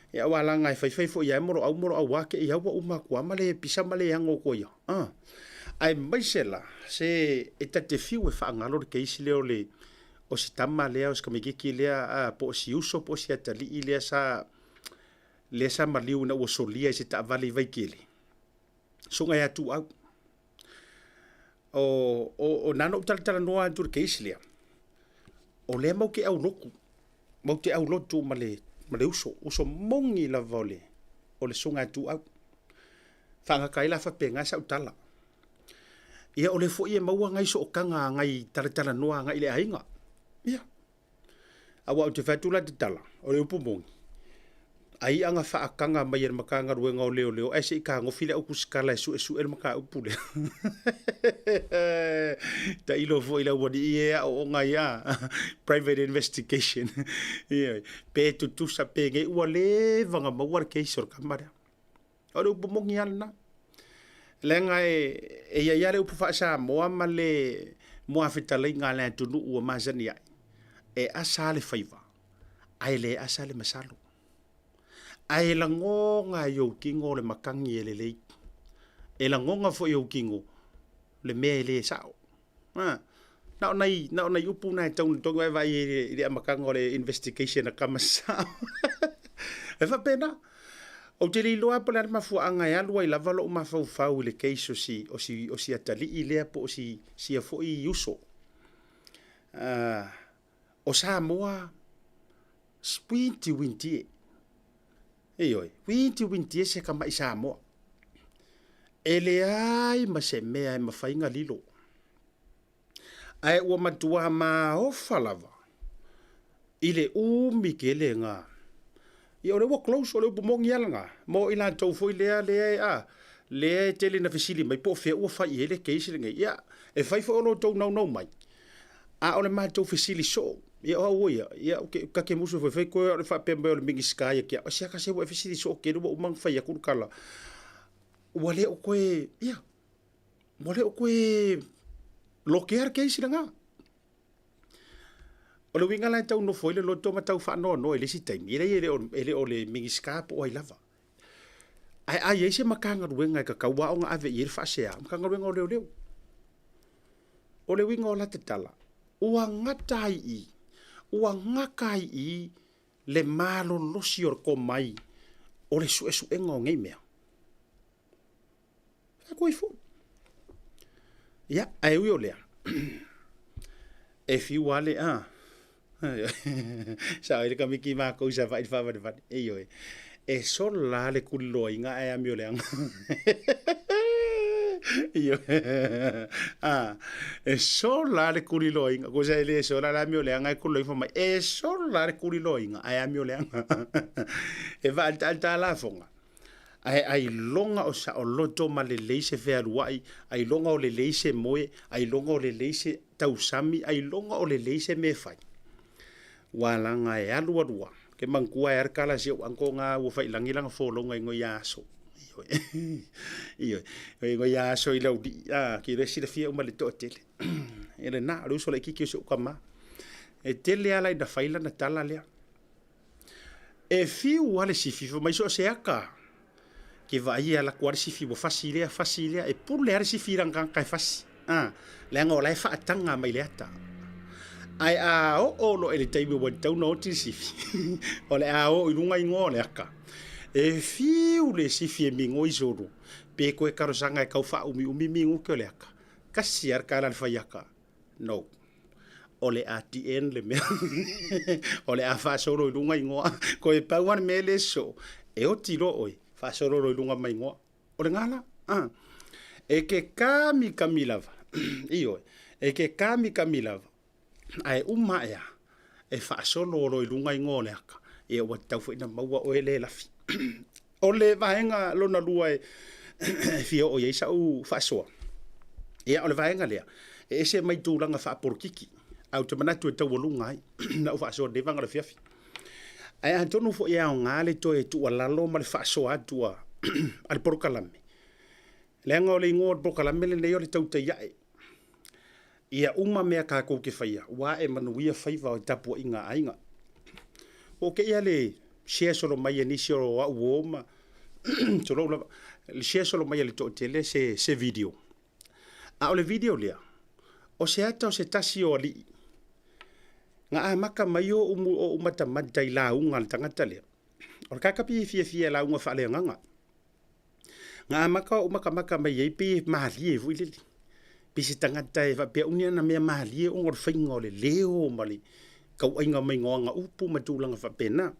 ya wala ngai fai fo ya moro au wa ke ya wa uma kwa male pisa male yango ko ya ai mai sela se eta te fiu e fa ngalo ke isile ole o si tama le os ka miki le po si uso po si atali ile sa maliu na o solia se ta vale vai kele so ngai atu au o nano tal noa tur ke isile o le mo ke au loku mo te au lotu male uso mongi la vole o le sunga tu au fanga kai la fa penga sa utala ia o le fo ia maua ngai so kanga ngai tala noa ngai le ainga ia awa o te fatula te tala o le upu mongi ai anga fa kanga mai er makanga ruenga o leo ai se ka ngofile au kuskala su el maka upule ta ilo fo ila wadi ia o ngai private investigation ia pe tu sa pe nge wale vanga mawar ke sor kamera o le upu mongi alna lenga e ia le upu fa sa moa male moa fitala ngala tu nu o mazania e asale faiva ai le asale masalo ai la ngonga yo kingo le makangi ele le e la ngonga fo yo kingo le mele sao na nai upu na tau to vai ile makango le investigation a kama sao e fa pena o te li loa pala ma fu anga ya lua ila valo ma fa le case o si atali ile po si fo I uso o Samoa winti Eioi, winti se kama I Samoa. Ele ai ma se mea e mawhainga lilo. Ai ua matua ma ofa lava. Ile umi ke le ngā. I ore wa close ore upu mongi ala ngā. Mo ila tau foi lea lea tele na fisili mai po fea ua fai ele keisi le ngai. Ia, e fai fo ono tau nau mai. A ole ma tau fisili so. Ia o ia ka ke musu foi ko o fa pembe o mingi sky kia o sia ka se o efisi so ke ro umang fa ya kala wale o ko ia wale o ko lokear ke isi nga O le winga lai tau no foi le loto ma tau whaano ele si taimi. Ele o le mingi skapa o ai lava. Ai eise makanga ruenga ka kaua o nga ave i whaasea. Makanga ruenga o leo. O le winga o la te tala. Ua ngatai i. Ua ngakai i le malo losi o ko mai. O le su enga o ngei mea. Koi fu. Ya, ai ui o lea. E fiu ale sa ele kamiki ma ko sa vai fa va e yo e sol la le kullo inga e amio le yo e sol la le kullo inga ko sa ele sol la amio le anga kullo fa mai e sol la le kullo inga e amio le e va alta la fonga ai longa o sa o loto ma le leise fe aluai ai longa o le leise moe ai longa o le leise tausami ai longa o le leise me fai walanga e alua ke mangkua e kala si anko nga wo fai langilanga fo longa ngo yaso iyo ngo yaso i laudi ki resi le fia uma le to tele ele na lu so le kiki so kama e tele ala da faila na tala le e fiu wale si fifo mai so se aka ke vai ala kwar si fifo facile e pour le si firanga kai fasi le ngo lai fa tanga mai le ata ai o lo ele taibu wa tau no tisi o le o ilunga ingo le aka e fiu le sifi e mingo izoro pe ko e karosanga e kau fa umi mingo ke le aka kasi ar kala fa yaka no o le atn le me o le afa solo ilunga ingo ko e pauan me le so e o tiro oi fa solo ilunga mai ingo o le ngala e ke kami kamilava io e ke kami kamilava ai ea e fa solo ro ilunga ingole aka e o tau fo ina maua o ele lafi o le vaenga lona lua e fio o yeisa u fa so e o le vaenga lea e se mai tūlanga fa porkiki au te manatu e tau lunga ai na u fa so de vanga le fiafi ai antonu fo ia o ngale to e tu alalo ma le fa so atua al porkalame le ngo le ngo porkalame le yo le tautai ai ia uma mea ka ko ke faia wa e manuia faiva o tapu inga ainga o ke ia le share solo mai ni solo wa woma solo le share solo mai le to tele se video a o le video le o se ata o se tasi o li nga maka mai o mata madai la unga tangata le o ka kapi fia la unga fa le nga maka mai e pe mali e vuilili pisi tangata e pe unia na mea mahali e ongor whainga o le leo mali kau ainga mai ngoanga upu matulanga whapena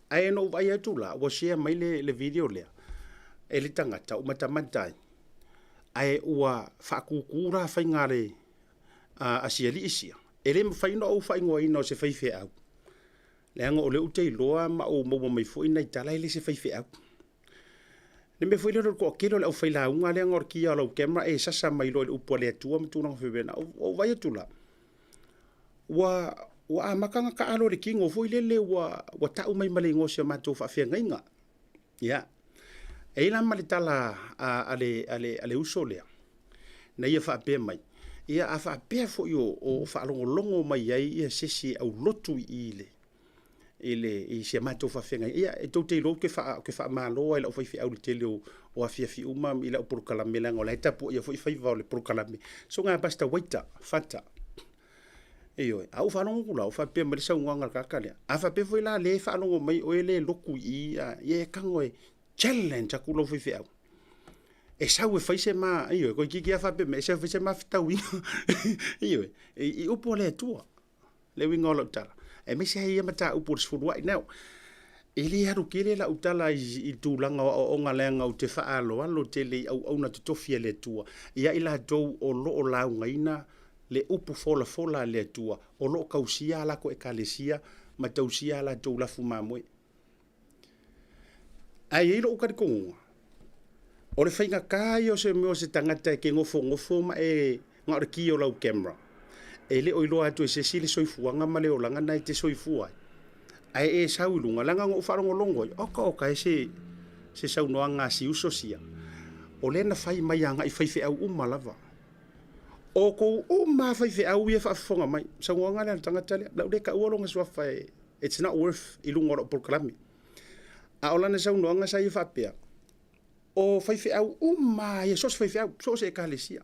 ai no vai atula wa share mai le video lea e le tangata o matamatai ai ua whakukura whainga le asia li isia e le mwhaino au whaingoa ina o se whaife au le anga o le utei loa ma o maua mai fo ina i tala le se whaife au ne me foi le ko kilo le foi la unga le ngor ki ala camera e sasa mai lo upo le tua mtu na febena o vai tula wa makanga ka alo le kingo foi le wa ta mai male ngo se mato fa fe ngainga ya e la malitala ale usole na ia fa pe mai ia afa pe fo yo o fa longo mai ai ia sesi au lotu ile i se mato fa fenga ia e to te lo ke fa malo ele o fa fi au te lo o afia fi uma ila o por kala melango la tapu ia foi fa va le por kala me so nga basta waita fata e au fa no kula o fa pe me sa nganga ka kale afa pe foi la le fa no mai o ele loku i ye kango e challenge ku lo fi au e sa we fa se ma ko ki afa pe me sa fa se ma fita wi i o po le tua le wingo lo tala e me se ia mata upur sfurwa now ele haru kile la utala i tulanga o ngalenga o te faalo alo tele au na tofia le tua ia ila do o lo la ngaina le upu fola le tua o lo kausia la ko ekalesia matausia la to la fuma mo ai ilo ka ko o le fainga kai o se mo se tangata ke ngofo ma e ngor ki o la camera ele o ilo atu se sile soifuanga male o langa nai te soifua ai e saulunga langa ngo farongo longo oka se sau noanga si usosia o le na fai mai anga i fai fe au umalava o ko o ma fai fe au ia fa fonga mai sa nganga le tanga tale la de ka uolo nga swa fai it's not worth ilungo ro proclame a ola na sa no nga sa ia fa pea o fai fe au o ma ia sos fai fe au so se kalesia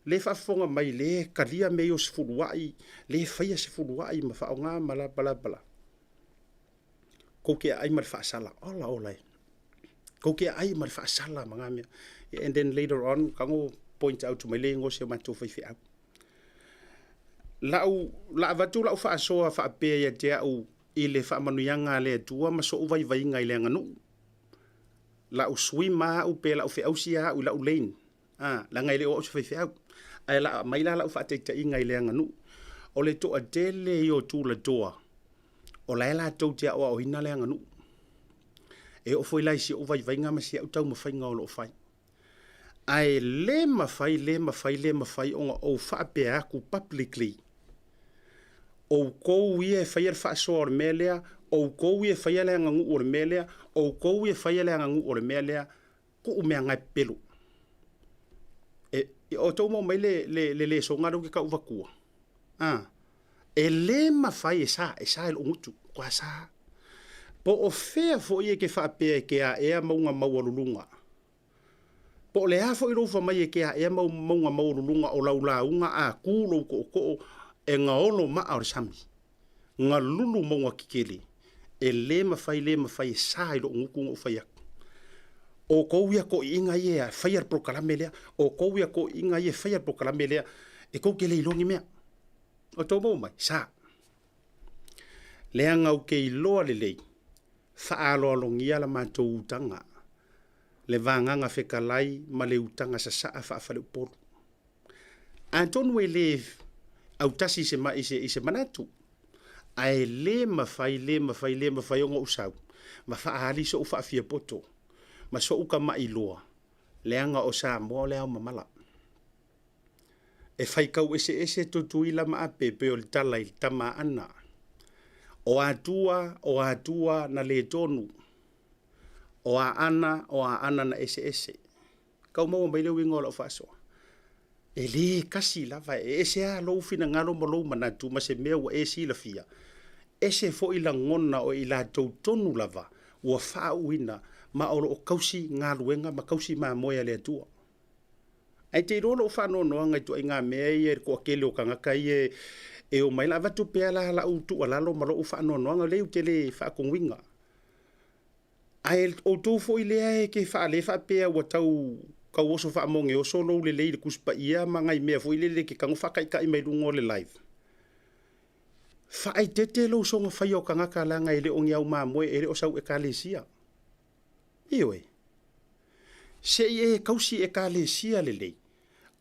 le fa fonga mai le kalia me os furuai le fai se furuai ma fa nga mala bala ko ke ai mal fa sala ola ko ke ai mal fa sala manga me and then later on kango point out to my lengo se mato fai fe la vatu la fa so fa pe ya te au ile fa manu yanga le tua ma so vai ngai le nganu la u swima u pe la u fe au sia u la u lein la ngai le o fai fe ai la mai la u fa te ngai le nganu o le to adele yo tu la doa o la to te o hina le nganu e o foi lai si o vai nga ma si au tau ma fai nga o lo fai ai le mafai o fa pe aku publicly o ko ie fa fa so or melia o ko ie fa le ngangu or melia o ko ie fa le ngangu or melia ku me nga pelu e o to mo mai le so ngaro ke ka uva ku e le mafai sa el ungutu kwa sa po o fe fo ie ke fa pe ke a e mo nga mawalulunga po le ha fo i rofa mai ke a mau maunga maurulunga o laulaunga a kulo ko e ngaolo ma ar sami nga lulu maunga kikeli e le mafai sa i lo nguku o fai o ko ia ko inga ye fai ar proclamelea o ko ia ko inga ye fai ar proclamelea e ko ke le ilongi mea o to mo mai sa le anga o ke ilo le fa alo longia la matou tanga le vanganga fekalai ma le utanga sa fa fa le por Anton we live au tasi se ma ise manatu ai le mafai ngo usau ma fa ali so fa fia poto ma so uka ma iloa le anga o Samoa le au mamala e fai kau ese tutuila ma apepe o le talai tama ana o atua na le tonu o a ana na ese kau mau mai le wingo lo faso e le kasi lava ese a lo fina ngalo mo lo manatu ma se meu ese la fia ese fo ila ngona o ila tonu lava wa fa wina ma o kausi ngaluenga ma kausi ma moya le tua ai te rolo fa no ngai tu nga me e ko kele o kanga kai e o mai lava tu pe la utu ala lo ma lo fa no le utele fa ko winga ai o tu fo ile ai ke fa le fa pe o tau ka o so fa monge o so lo le kuspa ia mangai me fo ile ke kang fa kai mai lungo le live fa ai tete lo so fa yo kanga kala ngai le o ngiau ma mo e o sau e kalesia iwe se e kausi e kalesia le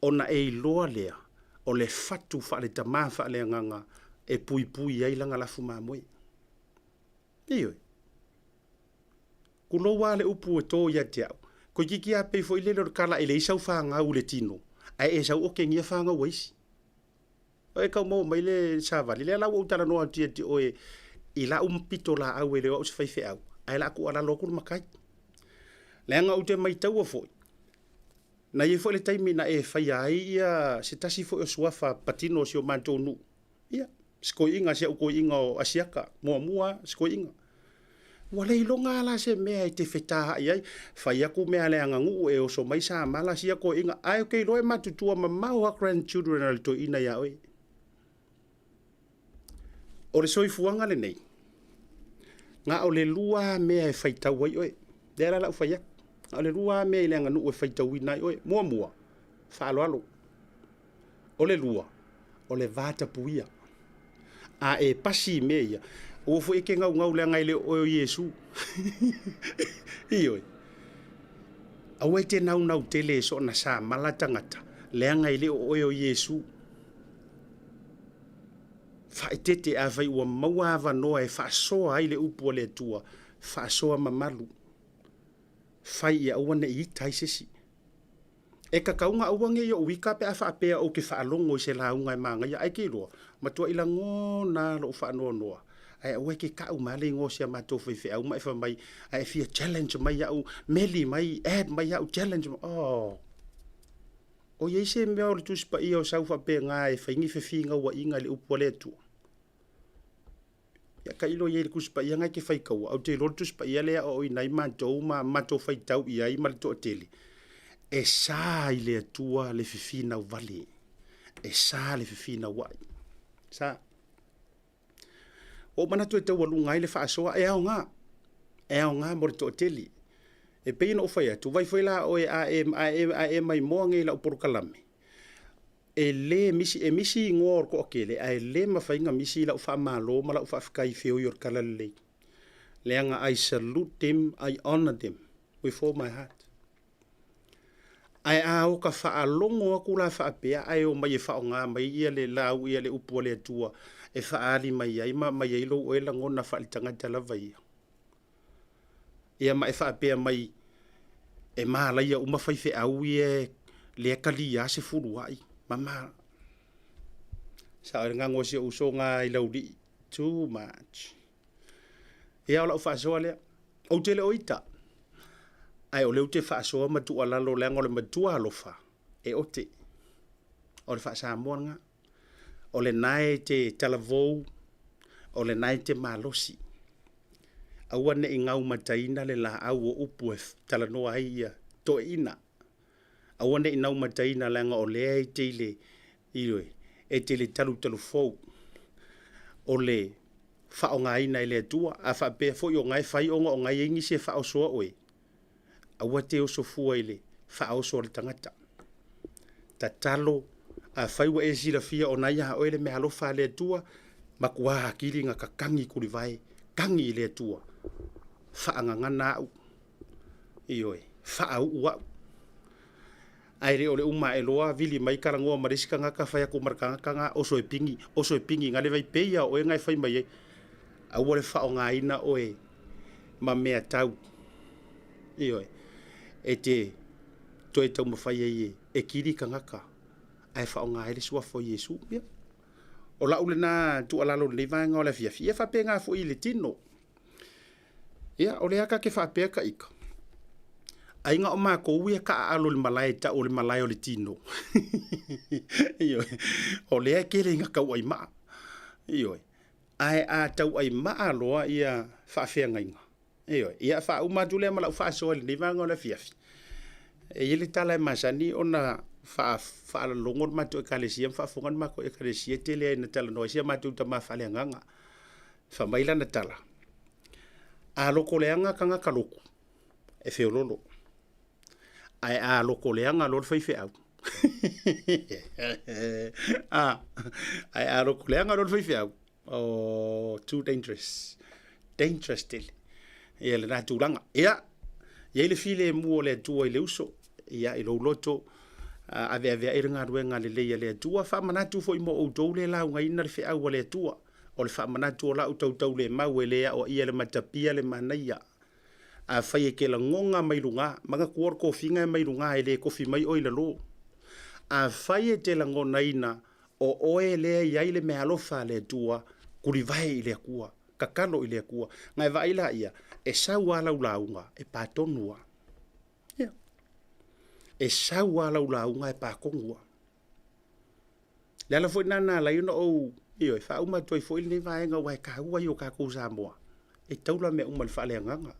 ona e loa lea o le fatu fa le tama fa le nganga e pui ai langa la fuma mo iwe kulo wale upu to ya tiao ko kiki a pe foi le kala ele sau fa nga u le tino ai e sau o ke ngia fa nga wais e ka mo mai le sava le la o tala no ati o e ila pito la au ele o se fai fe au ai la ku ala lokul makai le nga u te mai tau foi na ye foi le taimi na e fai ai ia se tasi foi o suafa patino si o manto nu ia sko inga se ko inga o asiaka mua sko inga wala ilonga la se mea te feta ai fai aku mea le angangu e o so mai sa mala sia ko inga ai okay loe matutua ma mau grandchildren al to ina ya oi o le soi fuanga le nei nga o le lua mea e fai tau ai oi dera la fai o le lua mea le anganu e fai tau ina oi mua fa alo o le lua o le vata puia a e pasi mea o fo ke ngau le ngai le o Yesu ioi awe te nau tele so na sa malatangata le ngai le o Yesu fa tete a vai o maua va no e fa so ai le upo le tua fa so mamalu fai ya wana i taisesi e ka kaunga awange yo wika pe afa pe o ke fa longo se la unga manga ya ai ke lo matua ila ngona lo fa no ai o ke ka u mali ngo sia mato fe au mai fa mai ai fia challenge mai au meli mai ad mai au challenge O ye se me o le tusi pa ia o sau fa pe nga e faingi fe finga wa inga le upo le tu. Ya ka ilo ye le kusi pa ia nga ke fai kaua. Au te lo tusi pa ia lea o i nai mantou ma to fai tau ia i ma le to tele. E sa i le atua le fifina u vale. E sa le fifina wai. Sa. O mana tu e tau walunga i le whaasoa e au ngā. E au ngā mo le to tele. E peina o fai atu. Vai fai la o e a mai moa ngai la uporo kalame. E le misi ngor ko akele. A e le mawhainga misi la ufa malo ma la ufa afkai feo yor kalale. Leanga I salute them, I honor them with all my heart. Ai a o ka whaalongo aku la whaapea, ai o mai e whaonga, mai ia le lau, ia le upua le atua, e whaali mai ai, mai ai lo oe la ngona whaalitanga tala vai. Ia mai whaapea mai, e maa lai a uma whaife au e le kali a se furu ai, mama. Sa o nga ngosi o uso nga i lau li, too much. Ia o lau whaasoa lea, au tele oita. Ai o leu te whaasoa matua lalo leanga o le matua alofa. E o te. O le whaasamoa nga. O le nae te talavou. O le nae te malosi. Aua ne i ngau mataina le la au o upu e talanoa ai to ina. Aua ne i ngau mataina leanga o lea e te le iwe. E te le talu fou. O le whaonga ina i le atua. A whaapea fo i o ngai whai onga o ngai ingi se whaosoa oe. Aua te oso fua ile, wha oso le tangata. Ta talo, a whaiwa e sila fia o naia oele me alofa le atua, makua hakiri nga ka kangi kuri vai, kangi le atua. Wha ngana au. Ioi, wha au ua. Aire ole uma e loa, vili mai karangoa marisika nga ka whai ako marakanga nga oso e pingi, nga le vai peia o e ngai whai mai e. Aua le wha o ngā ina oe, ma mea tau. Ioi. E te toi tau mawhai e kiri ka ngaka. Ai whao ngā ele sua fo Yesu. O la ule nā tu alalo le vanga o le fiafi. Ia whape ngā fo i le tino. Ia, o le aka ke whape ka ika. Ai ngā o mā kou ia ka alo le malai ta o le malai o le tino. O le ake le ngā kau ai maa. Ai a tau ai maa loa ia whawhea ngainga. Ia wha umatu lea malau wha soa le vanga o le fiafi. E ili tala e masani ona wha longon matu e kalesia, wha fongan mako e kalesia te lea ina tala noa sia matu ta maa whale nganga. Wha maila na tala. A loko leanga ka ngaka loko. E feo lolo. Ai a loko leanga lor whai au. Ai a loko leanga lor whai au. Oh, too dangerous. Dangerous tele. Ia le nā tūranga. Ia le file mua le atua i le uso. Ia i lau loto. Ave e ringa ruenga le leia le atua. Wha manatu fo i mo o tau le lau ngai ina le whi au le atua. O le wha manatu o lau tau le mau e lea o ia le matapia le manaia. A whai e ke la ngonga mai runga. Manga kuor kofinga e mai runga e le kofi mai oi la lo. A whai e te la ngona ina o oe lea iai le me alofa le atua. Kuri vai i le akua. Kakalo i le akua. Ngai vaila ia. E sau ala ulaunga e patonua. Yeah. E sau ala ulaunga e pakongua. Le ala foi nana la ino o e fa uma toi foi ni vaenga wai ka ua yo ka ko Samoa. E taula me uma le fa le nganga.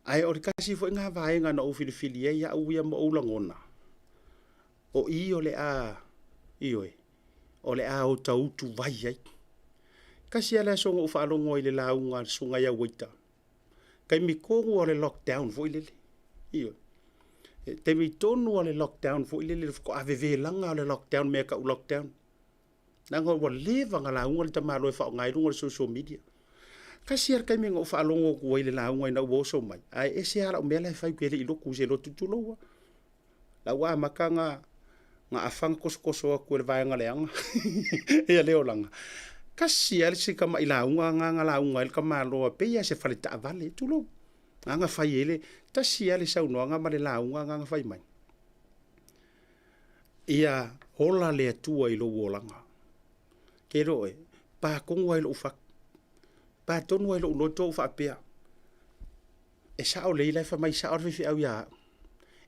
Ai o kasi foi nga vaenga no o filifili ya u ia mo ulangona. O i o le a o le a o tau tu vai ai. Kasi ala songo fa longo i le launga sunga ya waita. Kai mi kongu o le lockdown fo ilele. Te mi tonu o le lockdown fo ilele ko aveve langa o le lockdown me ka lockdown. Nanga wa leva ngala unga le tamalo e fa ngai runga social media. Kasi ar kai mi ngo fa longo ko ile la unga ina wo so mai. Ai ese ara o mele fa ku ile ilo ku se lo tutulo. La wa makanga nga afang koskoso ko le vai ngale anga. Ia leo langa. Kasi ali si kama ila unga nga la unga il kama lo pe ya se fale ta vale tulo nga fai ele tasi ali sa no nga male la unga nga fai mai ia hola le tua i lo wolanga kero e pa kongwa i lo fa pa tonu i lo to fa pe e sa o le fa mai sa o fi au ya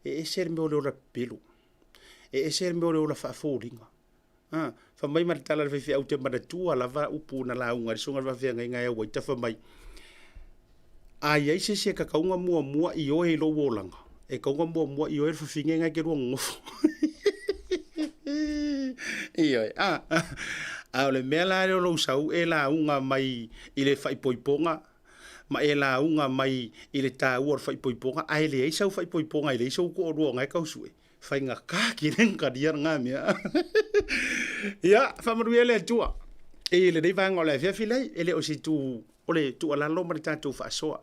e ser me o lo rapelo e se me o la fa folinga fa mai ma tala fe au te mana tua lava upu na la unga songa va fe ngai wa ta fa mai ai ai se ka kaunga mua I o he lo wolanga e kaunga mua I o e fa finga ngai ke ro ngofo Iyo le mela lo sau e la unga mai I le fai poiponga ma e la unga mai I le ta uor fai poiponga ai le sau fai poiponga I le sau ko ro ngai kau sue fai nga ka ki ren ka dia nga mia ya fa maruia le tua e le dei vanga le via filai e le o si tu o le tu ala lo ma ta tu fa so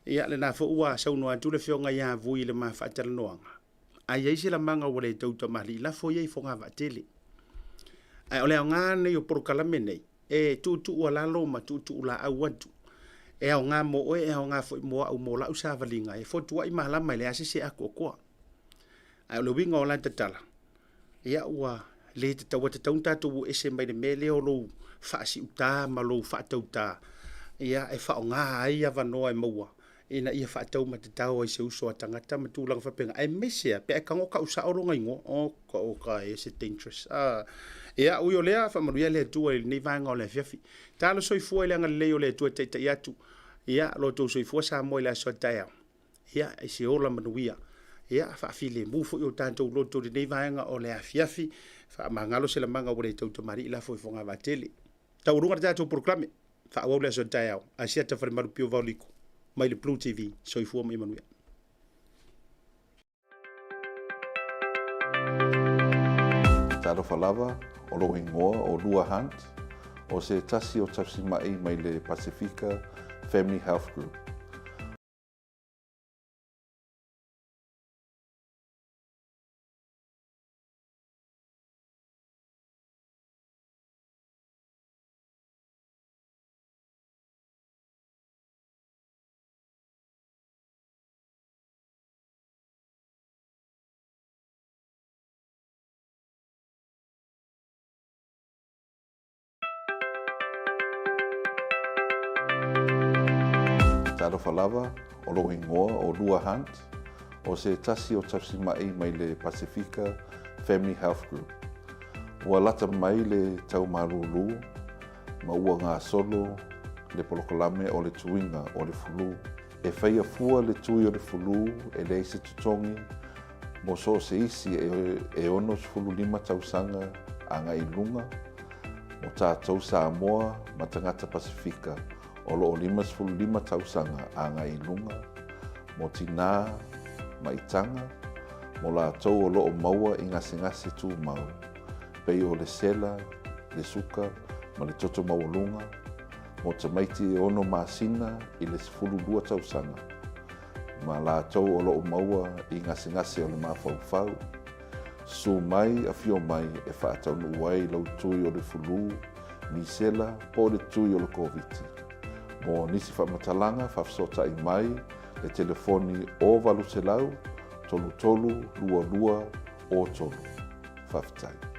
ya le na fo ua sau no tu le fionga ya vui le ma fa tel noanga ai ai se la manga o le tau tamali la fo ye fo nga va tele ai ole nga ne yo por kala mene e tu ala lo ma tu la awatu e o nga mo e o nga fo mo au mo la usa valinga e fo tu ai mala mai le ase se akoko ai lo winga ola tatala ia ua le te tau tatu ese mai le mele o lo fa si uta ma lo fa tauta ia e fa nga ai ava no e maua ina ia fa tau ma te tau ai se uso atangata ma tu lang fa penga ai mesia pe ka ngoka usa o ronga ingo o ka ese dangerous ia u yo lea fa maruia le tu ni vanga o le fiafi talo soi fu ele nga le o le tu te ia tu ia lo tu soi fu sa mo le so taia ia e se ola manuia ia fa file mu fo yo tanto lo to de vanga o le afiafi fa mangalo se la manga o le tau mari la fo fonga va tele tau runga tato proclame fa o le so taia asia ta fa maru pio valiko mai le Blue TV soi fu mai manuia Seigafolava o lo ingoa o Lua Hunt o se tasi o Tasi Market mai le Pacifica Family Health Group. Seigafolava o lo ingoa o Lua Hunt o se tasi o Tasi Market mai le Pacifica Family Health Group. Ua lata mai le tau marulu ma ua ngā solo le polokolame o le tuinga o le fulu. E whaia fua le tui o le fulu e le ise tutongi mo so se isi e ono fulu lima tausanga a ngā ilunga mo tātou Samoa ma tangata Pasifika o lo lima fulu lima tausanga a ngā ilunga mo tina ma itanga mo la tau o lo o maua i ngase tu mau pei o le sela, le suka ma le toto maulunga mo tamaiti e ono masina i le fulu lua tausanga ma la tau o lo o maua i ngase o le mafau su mai a fio mai e whaatau nuai lau tui o le fulu ni sela po le tui o le COVID. Mo nisi whamatalanga whafsota i mai le telefoni o valutelau tolu lua o tolu. Whaftai.